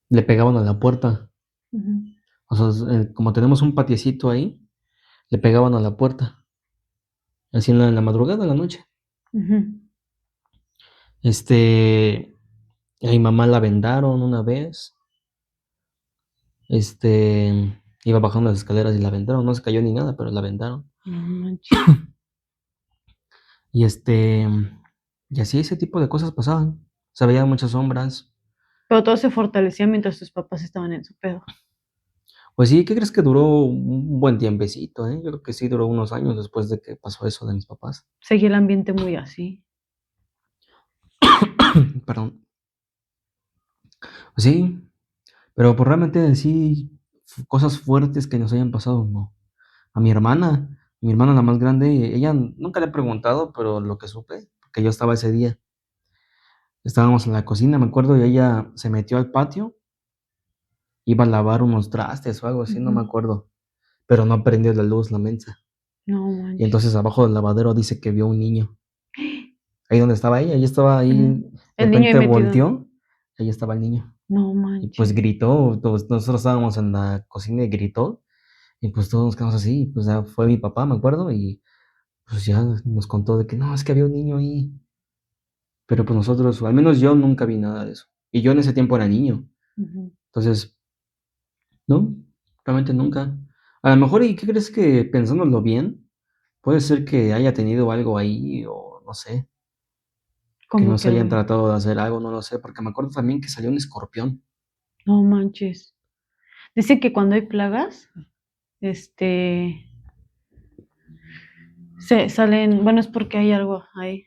le pegaban a la puerta. ujú, O sea, como tenemos un patiecito ahí, le pegaban a la puerta, así en la madrugada, en la noche. ujú, Este, a mi mamá la vendaron una vez. Iba bajando las escaleras y la aventaron, no se cayó ni nada, pero la aventaron. no manches. Y, y así ese tipo de cosas pasaban. Se veían muchas sombras. Pero todo se fortalecía mientras tus papás estaban en su pedo. Pues sí, ¿qué crees? Que duró un buen tiempecito, ¿eh? Yo creo que sí duró unos años después de que pasó eso de mis papás. Seguía el ambiente muy así. Perdón. Pues sí, pero pues realmente sí, cosas fuertes que nos hayan pasado, no. A mi hermana la más grande, ella nunca le he preguntado, pero lo que supe, porque yo estaba ese día. Estábamos en la cocina, me acuerdo, y ella se metió al patio, iba a lavar unos trastes o algo así, no me Ujú. acuerdo, pero no prendió la luz, la mensa. No Y manches. entonces abajo del lavadero dice que vio un niño. Ahí donde estaba ella estaba ahí, Ujú. de El niño ahí repente metido. volteó, ahí estaba el niño. No Y pues manches. gritó, nosotros estábamos en la cocina y gritó, y pues todos nos quedamos así, pues ya fue mi papá, me acuerdo, y pues ya nos contó de que no, es que había un niño ahí. Pero pues nosotros, o al menos yo nunca vi nada de eso. Y yo en ese tiempo era niño. Ujú. Entonces, no, realmente nunca. A lo mejor, ¿y qué crees? Que pensándolo bien, puede ser que haya tenido algo ahí o no sé, que Como nos que hayan algo. tratado de hacer algo, no lo sé, porque me acuerdo también que salió un escorpión. No manches. Dice que cuando hay plagas, este, se salen, bueno, es porque hay algo ahí.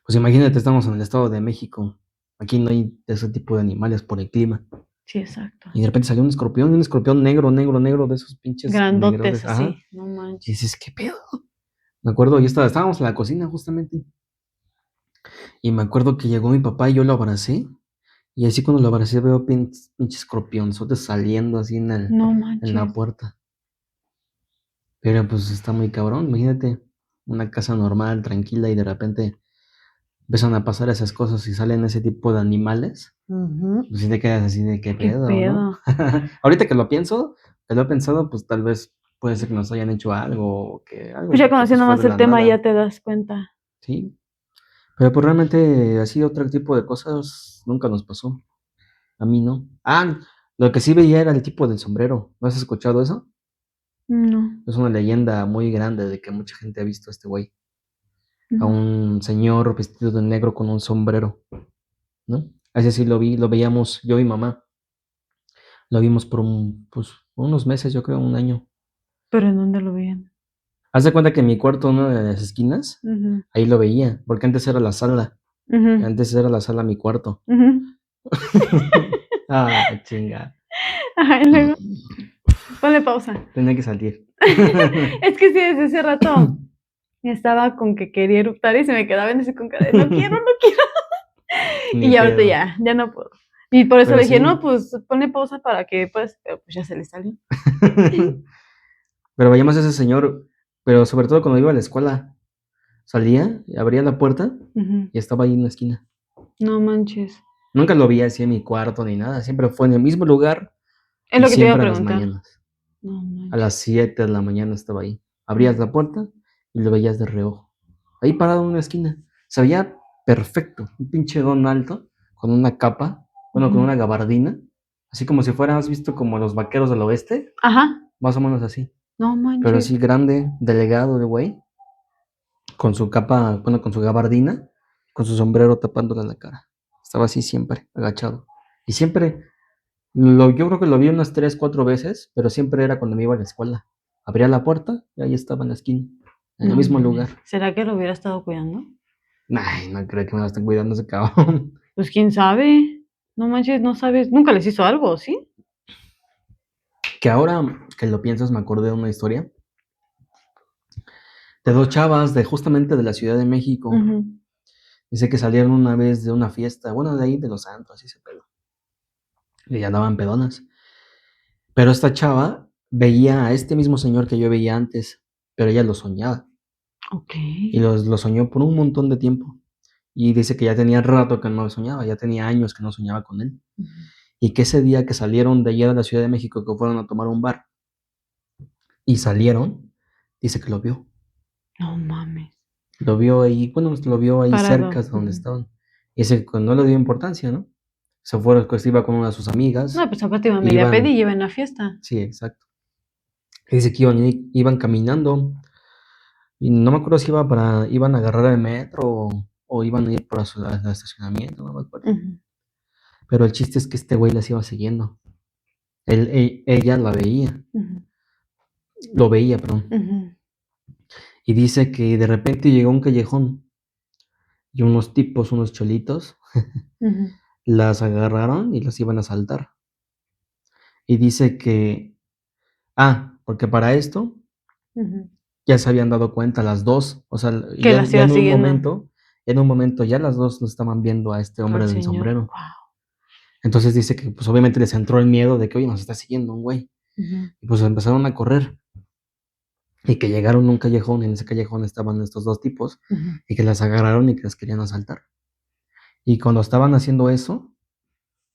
Pues imagínate, estamos en el Estado de México. Aquí no hay ese tipo de animales por el clima. Sí, exacto. Y de repente salió un escorpión negro, negro, negro, de esos pinches Grandotes negrotes. Ajá. así, no Y manches. dices, ¿qué pedo? Me acuerdo, estábamos en la cocina justamente. Y me acuerdo que llegó mi papá y yo lo abracé. Y así cuando lo abracé veo pinches escorpionzotes saliendo así No en la manches. puerta. Pero pues está muy cabrón, imagínate, una casa normal, tranquila, y de repente empiezan a pasar esas cosas y salen ese tipo de animales. Ujú. Pues sí te quedas así de qué ¿Qué pedo, ¿no? pedo? Ahorita que lo pienso, que lo he pensado, pues tal vez puede ser que nos hayan hecho algo, o que algo, Pues ya porque pues conociendo fue más de el la tema nada, ya te das cuenta. ¿sí? Pero pues realmente así otro tipo de cosas nunca nos pasó. A mí no. Ah, lo que sí veía era el tipo del sombrero. ¿No has escuchado eso? No. Es una leyenda muy grande de que mucha gente ha visto a este güey. A Ujú. un señor vestido de negro con un sombrero, ¿no? Ese sí lo vi, lo veíamos yo y mamá. Lo vimos por pues, unos meses, yo creo, un año. ¿Pero en dónde lo veían? Haz de cuenta que en mi cuarto, una de las esquinas, Ujú, ahí lo veía, porque antes era la sala. ujú, Antes era la sala mi cuarto. ujú. Ah, chinga. Ajá, y luego, ponle pausa. Tenía que salir. Es que sí, desde ese rato estaba con que quería eruptar y se me quedaba en ese con cara de no quiero, no quiero. Ni Y ya ahorita pedo. ya no puedo. Y por eso Pero le dije, sí. no, pues ponle pausa para que pues, pero pues ya se le salió. Pero veíamos a ese señor, pero sobre todo cuando iba a la escuela. Salía, abría la puerta Ujú. y estaba ahí en la esquina. No manches. Nunca lo vi así en mi cuarto ni nada. Siempre fue en el mismo lugar Es y lo que te iba a siempre a las preguntar. mañanas. No A las manches. 7 de la mañana estaba ahí. Abrías Ujú. la puerta y lo veías de reojo. Ahí parado en una esquina. Se veía perfecto. Un pinche don alto, con una capa, bueno, con Ujú. una gabardina. Así como si fuera, ¿has visto como los vaqueros del oeste? Ajá. Más o menos así. No Pero manches. así grande, delegado el güey. Con su capa, bueno, con su gabardina, con su sombrero tapándole la cara. Estaba así siempre, agachado. Y siempre, yo creo que lo vi unas 3, 4 veces, pero siempre era cuando me iba a la escuela. Abría la puerta y ahí estaba en la esquina, en el No mismo lugar. mames. ¿Será que lo hubiera estado cuidando? Ay, no creo que me lo estén cuidando ese cabrón. Pues quién sabe. No manches, no sabes. Nunca les hizo algo, ¿sí? Que ahora que lo piensas, me acordé de una historia de dos chavas de justamente de la Ciudad de México. Ujú, Dice que salieron una vez de una fiesta, bueno, de ahí de Los Santos, y ese pedo. Y ya andaban pedonas. Pero esta chava veía a este mismo señor que yo veía antes, pero ella lo soñaba. ok. Y lo soñó por un montón de tiempo. Y dice que ya tenía rato que no soñaba, ya tenía años que no soñaba con él. Ujú. Y que ese día que salieron de allá de la Ciudad de México, que fueron a tomar un bar, y salieron, dice que lo vio. No mames. Lo vio ahí, bueno, lo vio ahí cerca Parado. de donde Ujú. estaban. Y dice que no le dio importancia, ¿no? Se fueron, pues iba con una de sus amigas, No, pues aparte iba e media pedi y iban, iba en la fiesta. sí, exacto. Y dice que iban caminando. Y no me acuerdo si iban a agarrar el metro o iban a ir por al estacionamiento, no me acuerdo. Ujú, Pero el chiste es que este güey las iba siguiendo. Ella la veía, ujú, lo veía, perdón. ujú, Y dice que de repente llegó a un callejón y unos tipos, unos cholitos, ujú, las agarraron y las iban a asaltar. Y dice que, porque para esto ujú. ya se habían dado cuenta las dos, o sea, Que ya, las ya iba siguiendo en un momento ya las dos lo estaban viendo a este al hombre del señor. sombrero. Wow. Entonces dice que pues obviamente les entró el miedo de que, oye, nos está siguiendo un güey. Ujú, Y pues empezaron a correr y que llegaron a un callejón, en ese callejón estaban estos dos tipos ujú, y que las agarraron y que las querían asaltar. Y cuando estaban haciendo eso,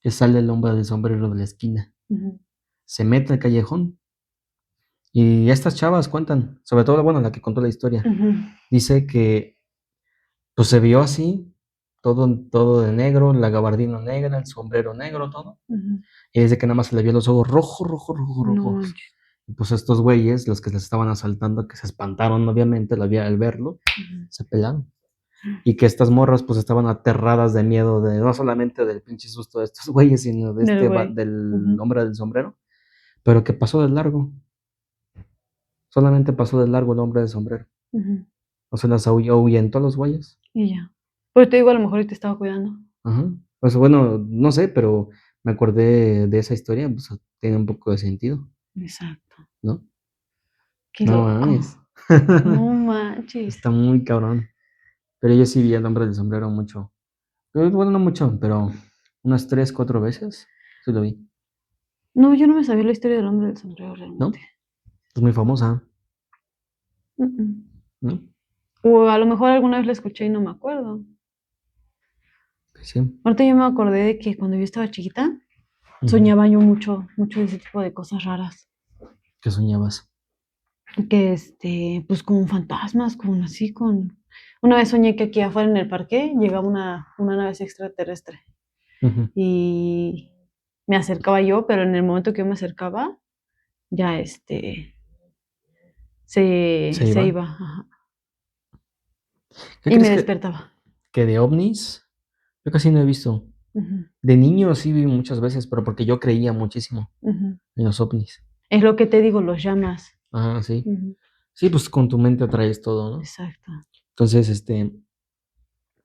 que sale el hombre del sombrero de la esquina, ujú, se mete al callejón y estas chavas cuentan, sobre todo, bueno, la que contó la historia, ujú, dice que pues se vio así, todo de negro, la gabardina negra, el sombrero negro, todo. ujú. Y dice que nada más se le vio los ojos rojos, rojos, rojos, No rojos. manches. Y pues estos güeyes, los que les estaban asaltando, que se espantaron obviamente al verlo, Ujú. se pelaron. Y que estas morras pues estaban aterradas de miedo, de no solamente del pinche susto de estos güeyes, sino de Del güey. del Ujú, hombre del sombrero, pero que pasó de largo, solamente pasó de largo el hombre del sombrero. ujú. O sea, las ahuyentó a los güeyes. Y ya. Pues te digo, a lo mejor y te estaba cuidando. Ajá. Pues bueno, no sé, pero me acordé de esa historia, pues tiene un poco de sentido, Exacto. ¿no? Qué No loco. mames. No manches. Está muy cabrón. Pero yo sí vi al hombre del sombrero mucho. Bueno, no mucho, pero unas 3, 4 veces sí lo vi, No, yo no me sabía la historia del hombre del sombrero realmente. ¿no? Es muy famosa, Mm. ¿no? O a lo mejor alguna vez la escuché y no me acuerdo. Pues sí. Ahorita yo me acordé de que cuando yo estaba chiquita, Ujú. soñaba yo mucho, mucho de ese tipo de cosas raras. ¿Qué soñabas? Que pues con fantasmas, con así, Una vez soñé que aquí afuera en el parque llegaba una nave extraterrestre Ujú. y me acercaba yo, pero en el momento que yo me acercaba, ya ¿Se se iba? iba, ajá, ¿Qué y me crees despertaba. que de ovnis? Yo casi no he visto. Ujú, De niño sí vi muchas veces, pero porque yo creía muchísimo ujú. en los ovnis. Es lo que te digo, los llamas. Ajá, sí. Ujú, Sí, pues con tu mente atraes todo, ¿no? exacto. Entonces,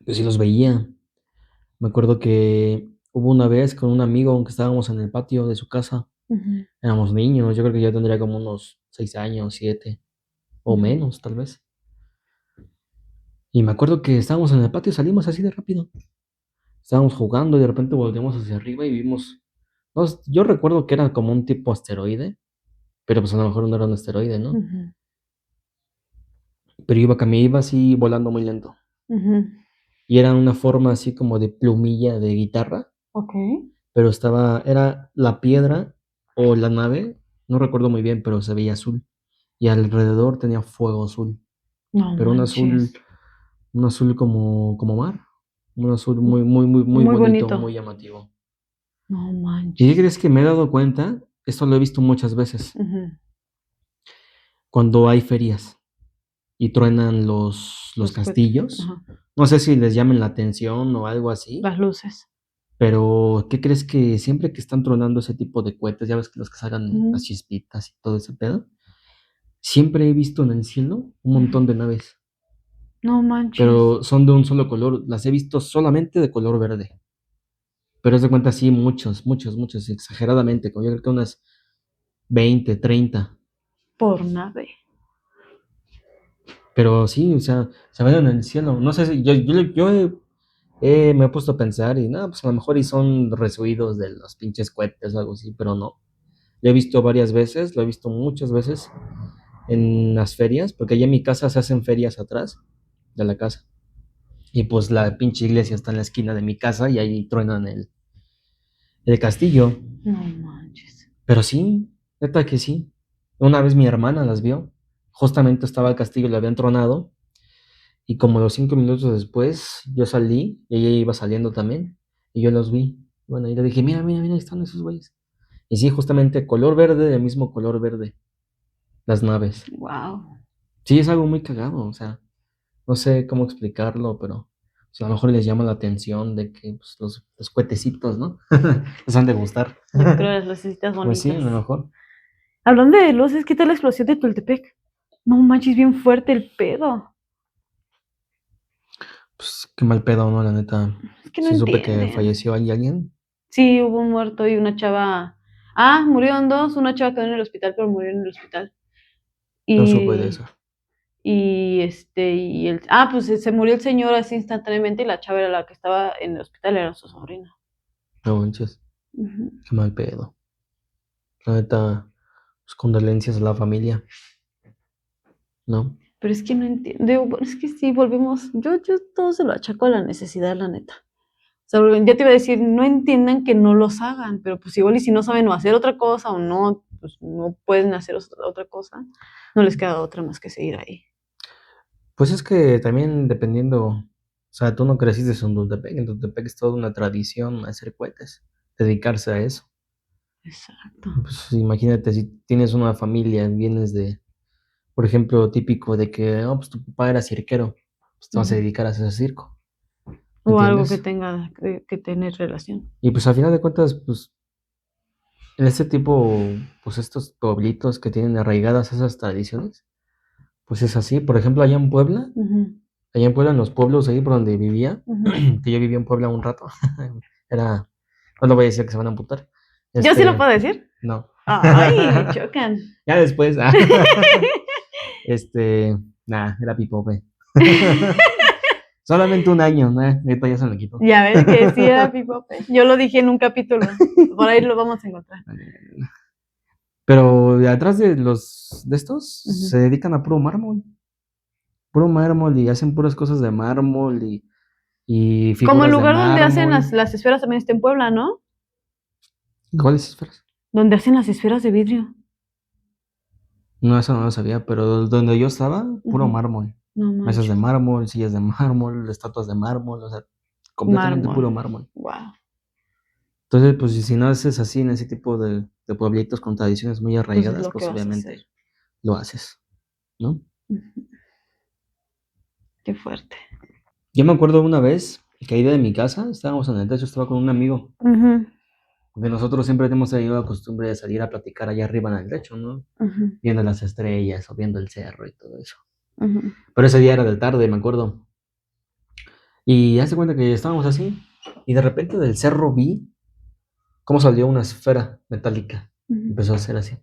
yo sí los veía. Me acuerdo que hubo una vez con un amigo que estábamos en el patio de su casa. Ujú, Éramos niños, yo creo que yo tendría como unos 6 años, 7 o ujú. menos, tal vez. Y me acuerdo que estábamos en el patio, salimos así de rápido. Estábamos jugando y de repente volteamos hacia arriba y vimos, no, yo recuerdo que era como un tipo asteroide, pero pues a lo mejor no era un asteroide, ¿no? Ujú, Pero iba así volando muy lento. ujú. Y era una forma así como de plumilla de guitarra, Ok. pero era la piedra o la nave, no recuerdo muy bien, pero se veía azul. Y alrededor tenía fuego azul, No pero manches. un azul como mar, un azul muy, muy, muy, muy Muy bonito, bonito. muy llamativo. No ¿Y qué manches. crees que me he dado cuenta? Esto lo he visto muchas veces, Ujú. cuando hay ferias y truenan los Los cohetes. castillos. Ajá. No sé si les llamen la atención o algo así, Las luces. pero ¿qué crees que siempre que están tronando ese tipo de cohetes, ya ves que los que salgan las Ujú, chispitas y todo ese pedo? Siempre he visto en el cielo un ujú. montón de naves, No manches. pero son de un solo color. Las he visto solamente de color verde. Pero haz de cuenta, sí, muchos, muchos, muchos, exageradamente, como yo creo que unas 20, 30. Por nave. Pero sí, o sea, se ven en el cielo. No sé si me he puesto a pensar y no, pues a lo mejor y son resuidos de los pinches cohetes o algo así, pero no. Lo he visto varias veces, lo he visto muchas veces en las ferias, porque allá en mi casa se hacen ferias atrás de la casa. Y pues la pinche iglesia está en la esquina de mi casa y ahí truenan el castillo. No manches. Pero sí, neta que sí. Una vez mi hermana las vio. Justamente estaba el castillo, le habían tronado. Y como los 5 minutos después, yo salí y ella iba saliendo también. Y yo los vi. Bueno, y le dije, mira, mira, mira, ahí están esos güeyes. Y sí, justamente color verde, del mismo color verde, las naves. Wow. Sí, es algo muy cagado, o sea, no sé cómo explicarlo, pero pues, a lo mejor les llama la atención de que pues, los cuetecitos, ¿no? Les han de gustar. Yo creo las lucecitas Pues sí, a bonitas. lo mejor. Hablando de luces, ¿qué tal la explosión de Tultepec? No manches, bien fuerte el pedo. Pues qué mal pedo, ¿no? La neta. Es que no Sí supe que entienden. falleció ahí alguien. Sí, hubo un muerto y una chava. Ah, murieron dos. Una chava quedó en el hospital, pero murió en el hospital. No supe de Y, eso. pues se murió el señor así instantáneamente y la chava era la que estaba en el hospital, era su sobrina. No manches, Ujú. qué mal pedo. La neta, pues condolencias a la familia, ¿no? Pero es que no entiendo. Digo, bueno, es que sí, volvemos. Yo todo se lo achaco a la necesidad, la neta. O sea, ya te iba a decir, no entiendan que no los hagan, pero pues igual y si no saben o hacer otra cosa o no, pues no pueden hacer otra cosa, no les queda otra más que seguir ahí. Pues es que también dependiendo, o sea, tú no creciste en Tultepec es toda una tradición hacer cohetes, dedicarse a eso. Exacto. Pues imagínate si tienes una familia, vienes de, por ejemplo, típico de que, oh, pues tu papá era cirquero, pues te vas a Ujú. dedicar a hacer circo, O algo que ¿entiendes? tenga que tener relación. Y pues al final de cuentas, pues en este tipo, pues estos pueblitos que tienen arraigadas esas tradiciones, pues es así. Por ejemplo, Ujú, allá en Puebla, en los pueblos ahí por donde vivía, ujú. que yo vivía en Puebla un rato, era, no lo voy a decir que se van a amputar. ¿Yo sí lo puedo decir? No. Ay, me chocan. Ya después, este, nada, era pipope. Solamente un año, ahorita ya se lo quito. Ya ves que sí era pipope. Yo lo dije en un capítulo. Por ahí lo vamos a encontrar. Pero de atrás de estos Ujú. se dedican a puro mármol y hacen puras cosas de mármol y Como el figuras de lugar donde hacen mármol. las esferas también está en Puebla, ¿no? ¿Cuáles esferas? Donde hacen las esferas de vidrio. No, eso no lo sabía, pero donde yo estaba, puro Ujú. mármol. No Mesas de manches. mármol, sillas de mármol, estatuas de mármol, o sea, completamente Mármol. puro mármol. Wow. Entonces, pues si no haces así en ese tipo de pueblitos con tradiciones muy Pues es arraigadas, lo que pues vas a hacer. obviamente lo haces, ¿no? Ujú. Qué fuerte. Yo me acuerdo una vez que ahí de mi casa, estábamos en el techo, estaba con un amigo, Ujú, porque nosotros siempre hemos tenido la costumbre de salir a platicar allá arriba en el techo, ¿no? ujú, Viendo las estrellas o viendo el cerro y todo eso. ujú. Pero ese día era de tarde, me acuerdo. Y hace cuenta que estábamos así, y de repente del cerro vi cómo salió una esfera metálica. Ujú. Empezó a hacer así,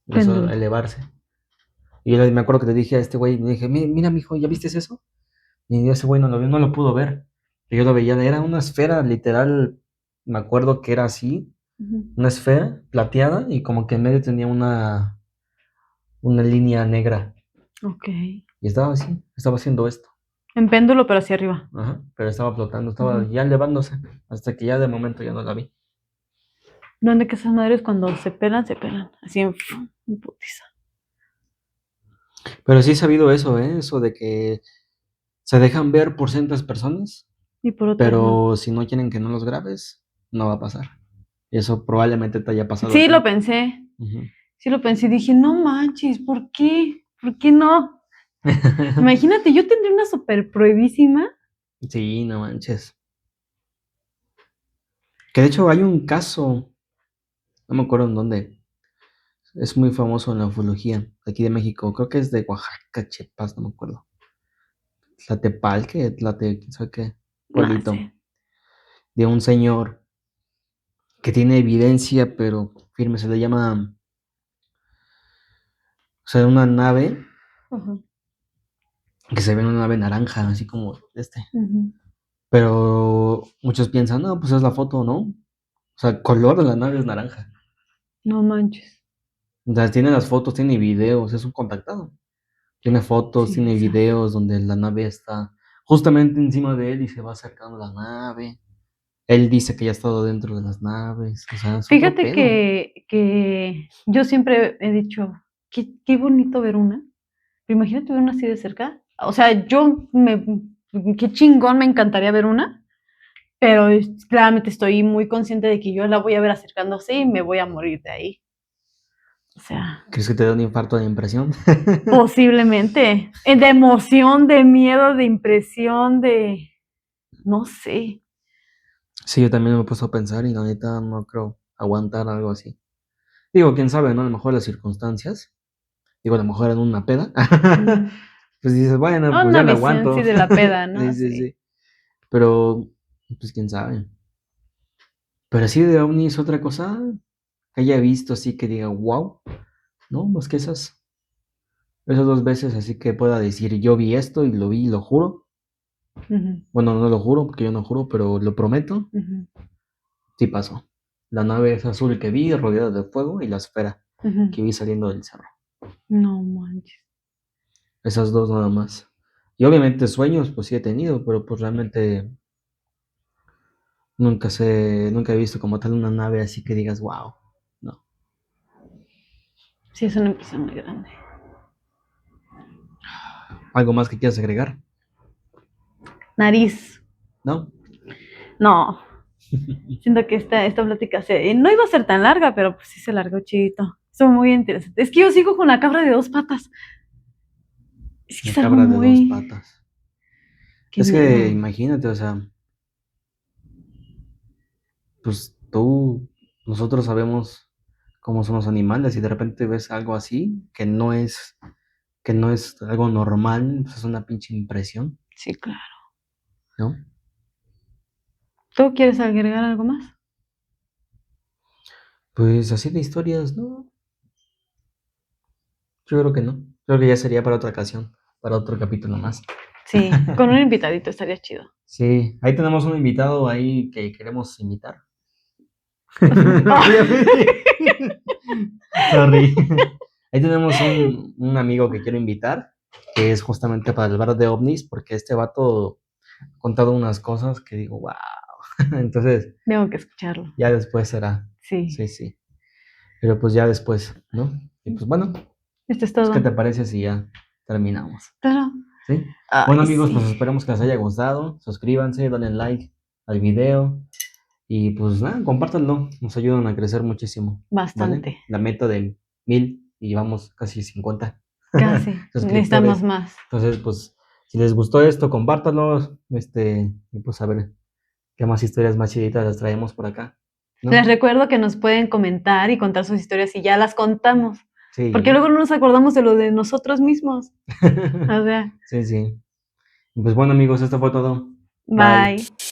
empezó Péndulo. a elevarse. Y yo me acuerdo que le dije a este güey, me dije, mira, mijo, ¿ya viste eso? Y ese güey no lo vio, no lo pudo ver. Y yo lo veía, era una esfera literal, me acuerdo que era así, Ujú. una esfera plateada y como que en medio tenía una línea negra. Ok. Y estaba así, estaba haciendo esto. En péndulo, pero hacia arriba. Ajá, pero estaba flotando, estaba Ujú. ya elevándose, hasta que ya de momento ya no la vi. ¿Dónde que esas madres cuando se pelan, se pelan? Así en putiza. Pero sí he sabido eso, ¿eh? Eso de que se dejan ver por ciertas personas, Y por otras no. pero si no quieren que no los grabes, no va a pasar. Y eso probablemente te haya pasado a Sí, lo ti. pensé. Ujú. Sí, lo pensé y dije, no manches, ¿por qué? ¿Por qué no? Imagínate, yo tendría una super pruebísima. Sí, no manches. Que de hecho hay un caso, no me acuerdo en dónde, es muy famoso en la ufología, de aquí de México, creo que es de Oaxaca, Chiapas, no me acuerdo. Tlatepalque, quién sabe qué, No sé. pueblito, de un señor que tiene evidencia, pero firme, se le llama, o sea, una nave, Ajá. que se ve una nave naranja, así como este. Ujú. Pero muchos piensan, no, pues es la foto, ¿no? O sea, el color de la nave es naranja. No manches. O sea, tiene las fotos, tiene videos, es un contactado. Tiene fotos, Sí, tiene eso. videos donde la nave está justamente encima de él y se va acercando la nave. Él dice que ya ha estado dentro de las naves. O sea, es otro Fíjate pedo. que yo siempre he dicho, qué bonito ver una. Pero imagínate ver una así de cerca. O sea, qué chingón me encantaría ver una, pero claramente estoy muy consciente de que yo la voy a ver acercándose y me voy a morir de ahí. O sea, ¿Crees que te da un infarto de impresión? posiblemente. De emoción, de miedo, de impresión, de... No sé. Sí, yo también me he puesto a pensar y la neta no creo aguantar algo así. Digo, quién sabe, ¿no? A lo mejor las circunstancias. Digo, a lo mejor en una peda. Mm. Pues dices, bueno, pues Una ya la visión, aguanto. sí, de la peda, ¿no? Sí, sí, Sí. sí. Pero, pues quién sabe. Pero así de ovni es otra cosa que haya visto así que diga, wow, ¿no? Más que esas dos veces así que pueda decir, yo vi esto y lo vi, lo juro. Ujú, Bueno, no lo juro porque yo no juro, pero lo prometo, ujú, sí pasó. La nave es azul que vi rodeada de fuego y la esfera ujú. que vi saliendo del cerro. No manches. Esas dos nada más. Y obviamente sueños, pues sí he tenido, pero pues realmente nunca he visto como tal una nave así que digas, wow, no. Sí, es una impresión muy grande. ¿Algo más que quieras agregar? Nariz. ¿No? No, siento que esta plática no iba a ser tan larga, pero pues sí se largó chidito. Estuvo muy interesante. Es que yo sigo con la cabra de dos patas. Es que Una es algo cabra de dos muy... patas. Qué Es que miedo. imagínate, o sea, pues nosotros sabemos cómo son los animales y de repente ves algo así que no es algo normal, pues es una pinche impresión, Sí, claro. ¿no? ¿Tú quieres agregar algo más? Pues así de historias, ¿no? Yo creo que no. Creo que ya sería para otra ocasión, para otro capítulo más. Sí, con un invitadito estaría chido. Sí, ahí tenemos un invitado ahí que queremos invitar. Ah, Sorry. Ahí tenemos un amigo que quiero invitar, que es justamente para hablar de ovnis, porque este vato ha contado unas cosas que digo, wow. Entonces, tengo que escucharlo. ya después será. Sí. Sí, sí. Pero pues ya después, ¿no? Y pues bueno, Esto es pues ¿qué te todo. parece si ya terminamos. Claro. ¿Sí? Ay, Bueno, amigos, sí. pues esperemos que les haya gustado. Suscríbanse, denle like al video. Y pues nada, compártanlo. Nos ayudan a crecer muchísimo. ¿Vale? Bastante. La meta de 1000 y llevamos casi 50 Casi. Necesitamos suscriptores. más. Entonces, pues, si les gustó esto, compártanlo. Y pues a ver qué más historias más chiditas les traemos por acá. ¿No? Les recuerdo que nos pueden comentar y contar sus historias y ya las contamos. Porque Sí. luego no nos acordamos de lo de nosotros mismos. O sea, Sí, sí. Pues bueno, amigos, esto fue todo. Bye. bye.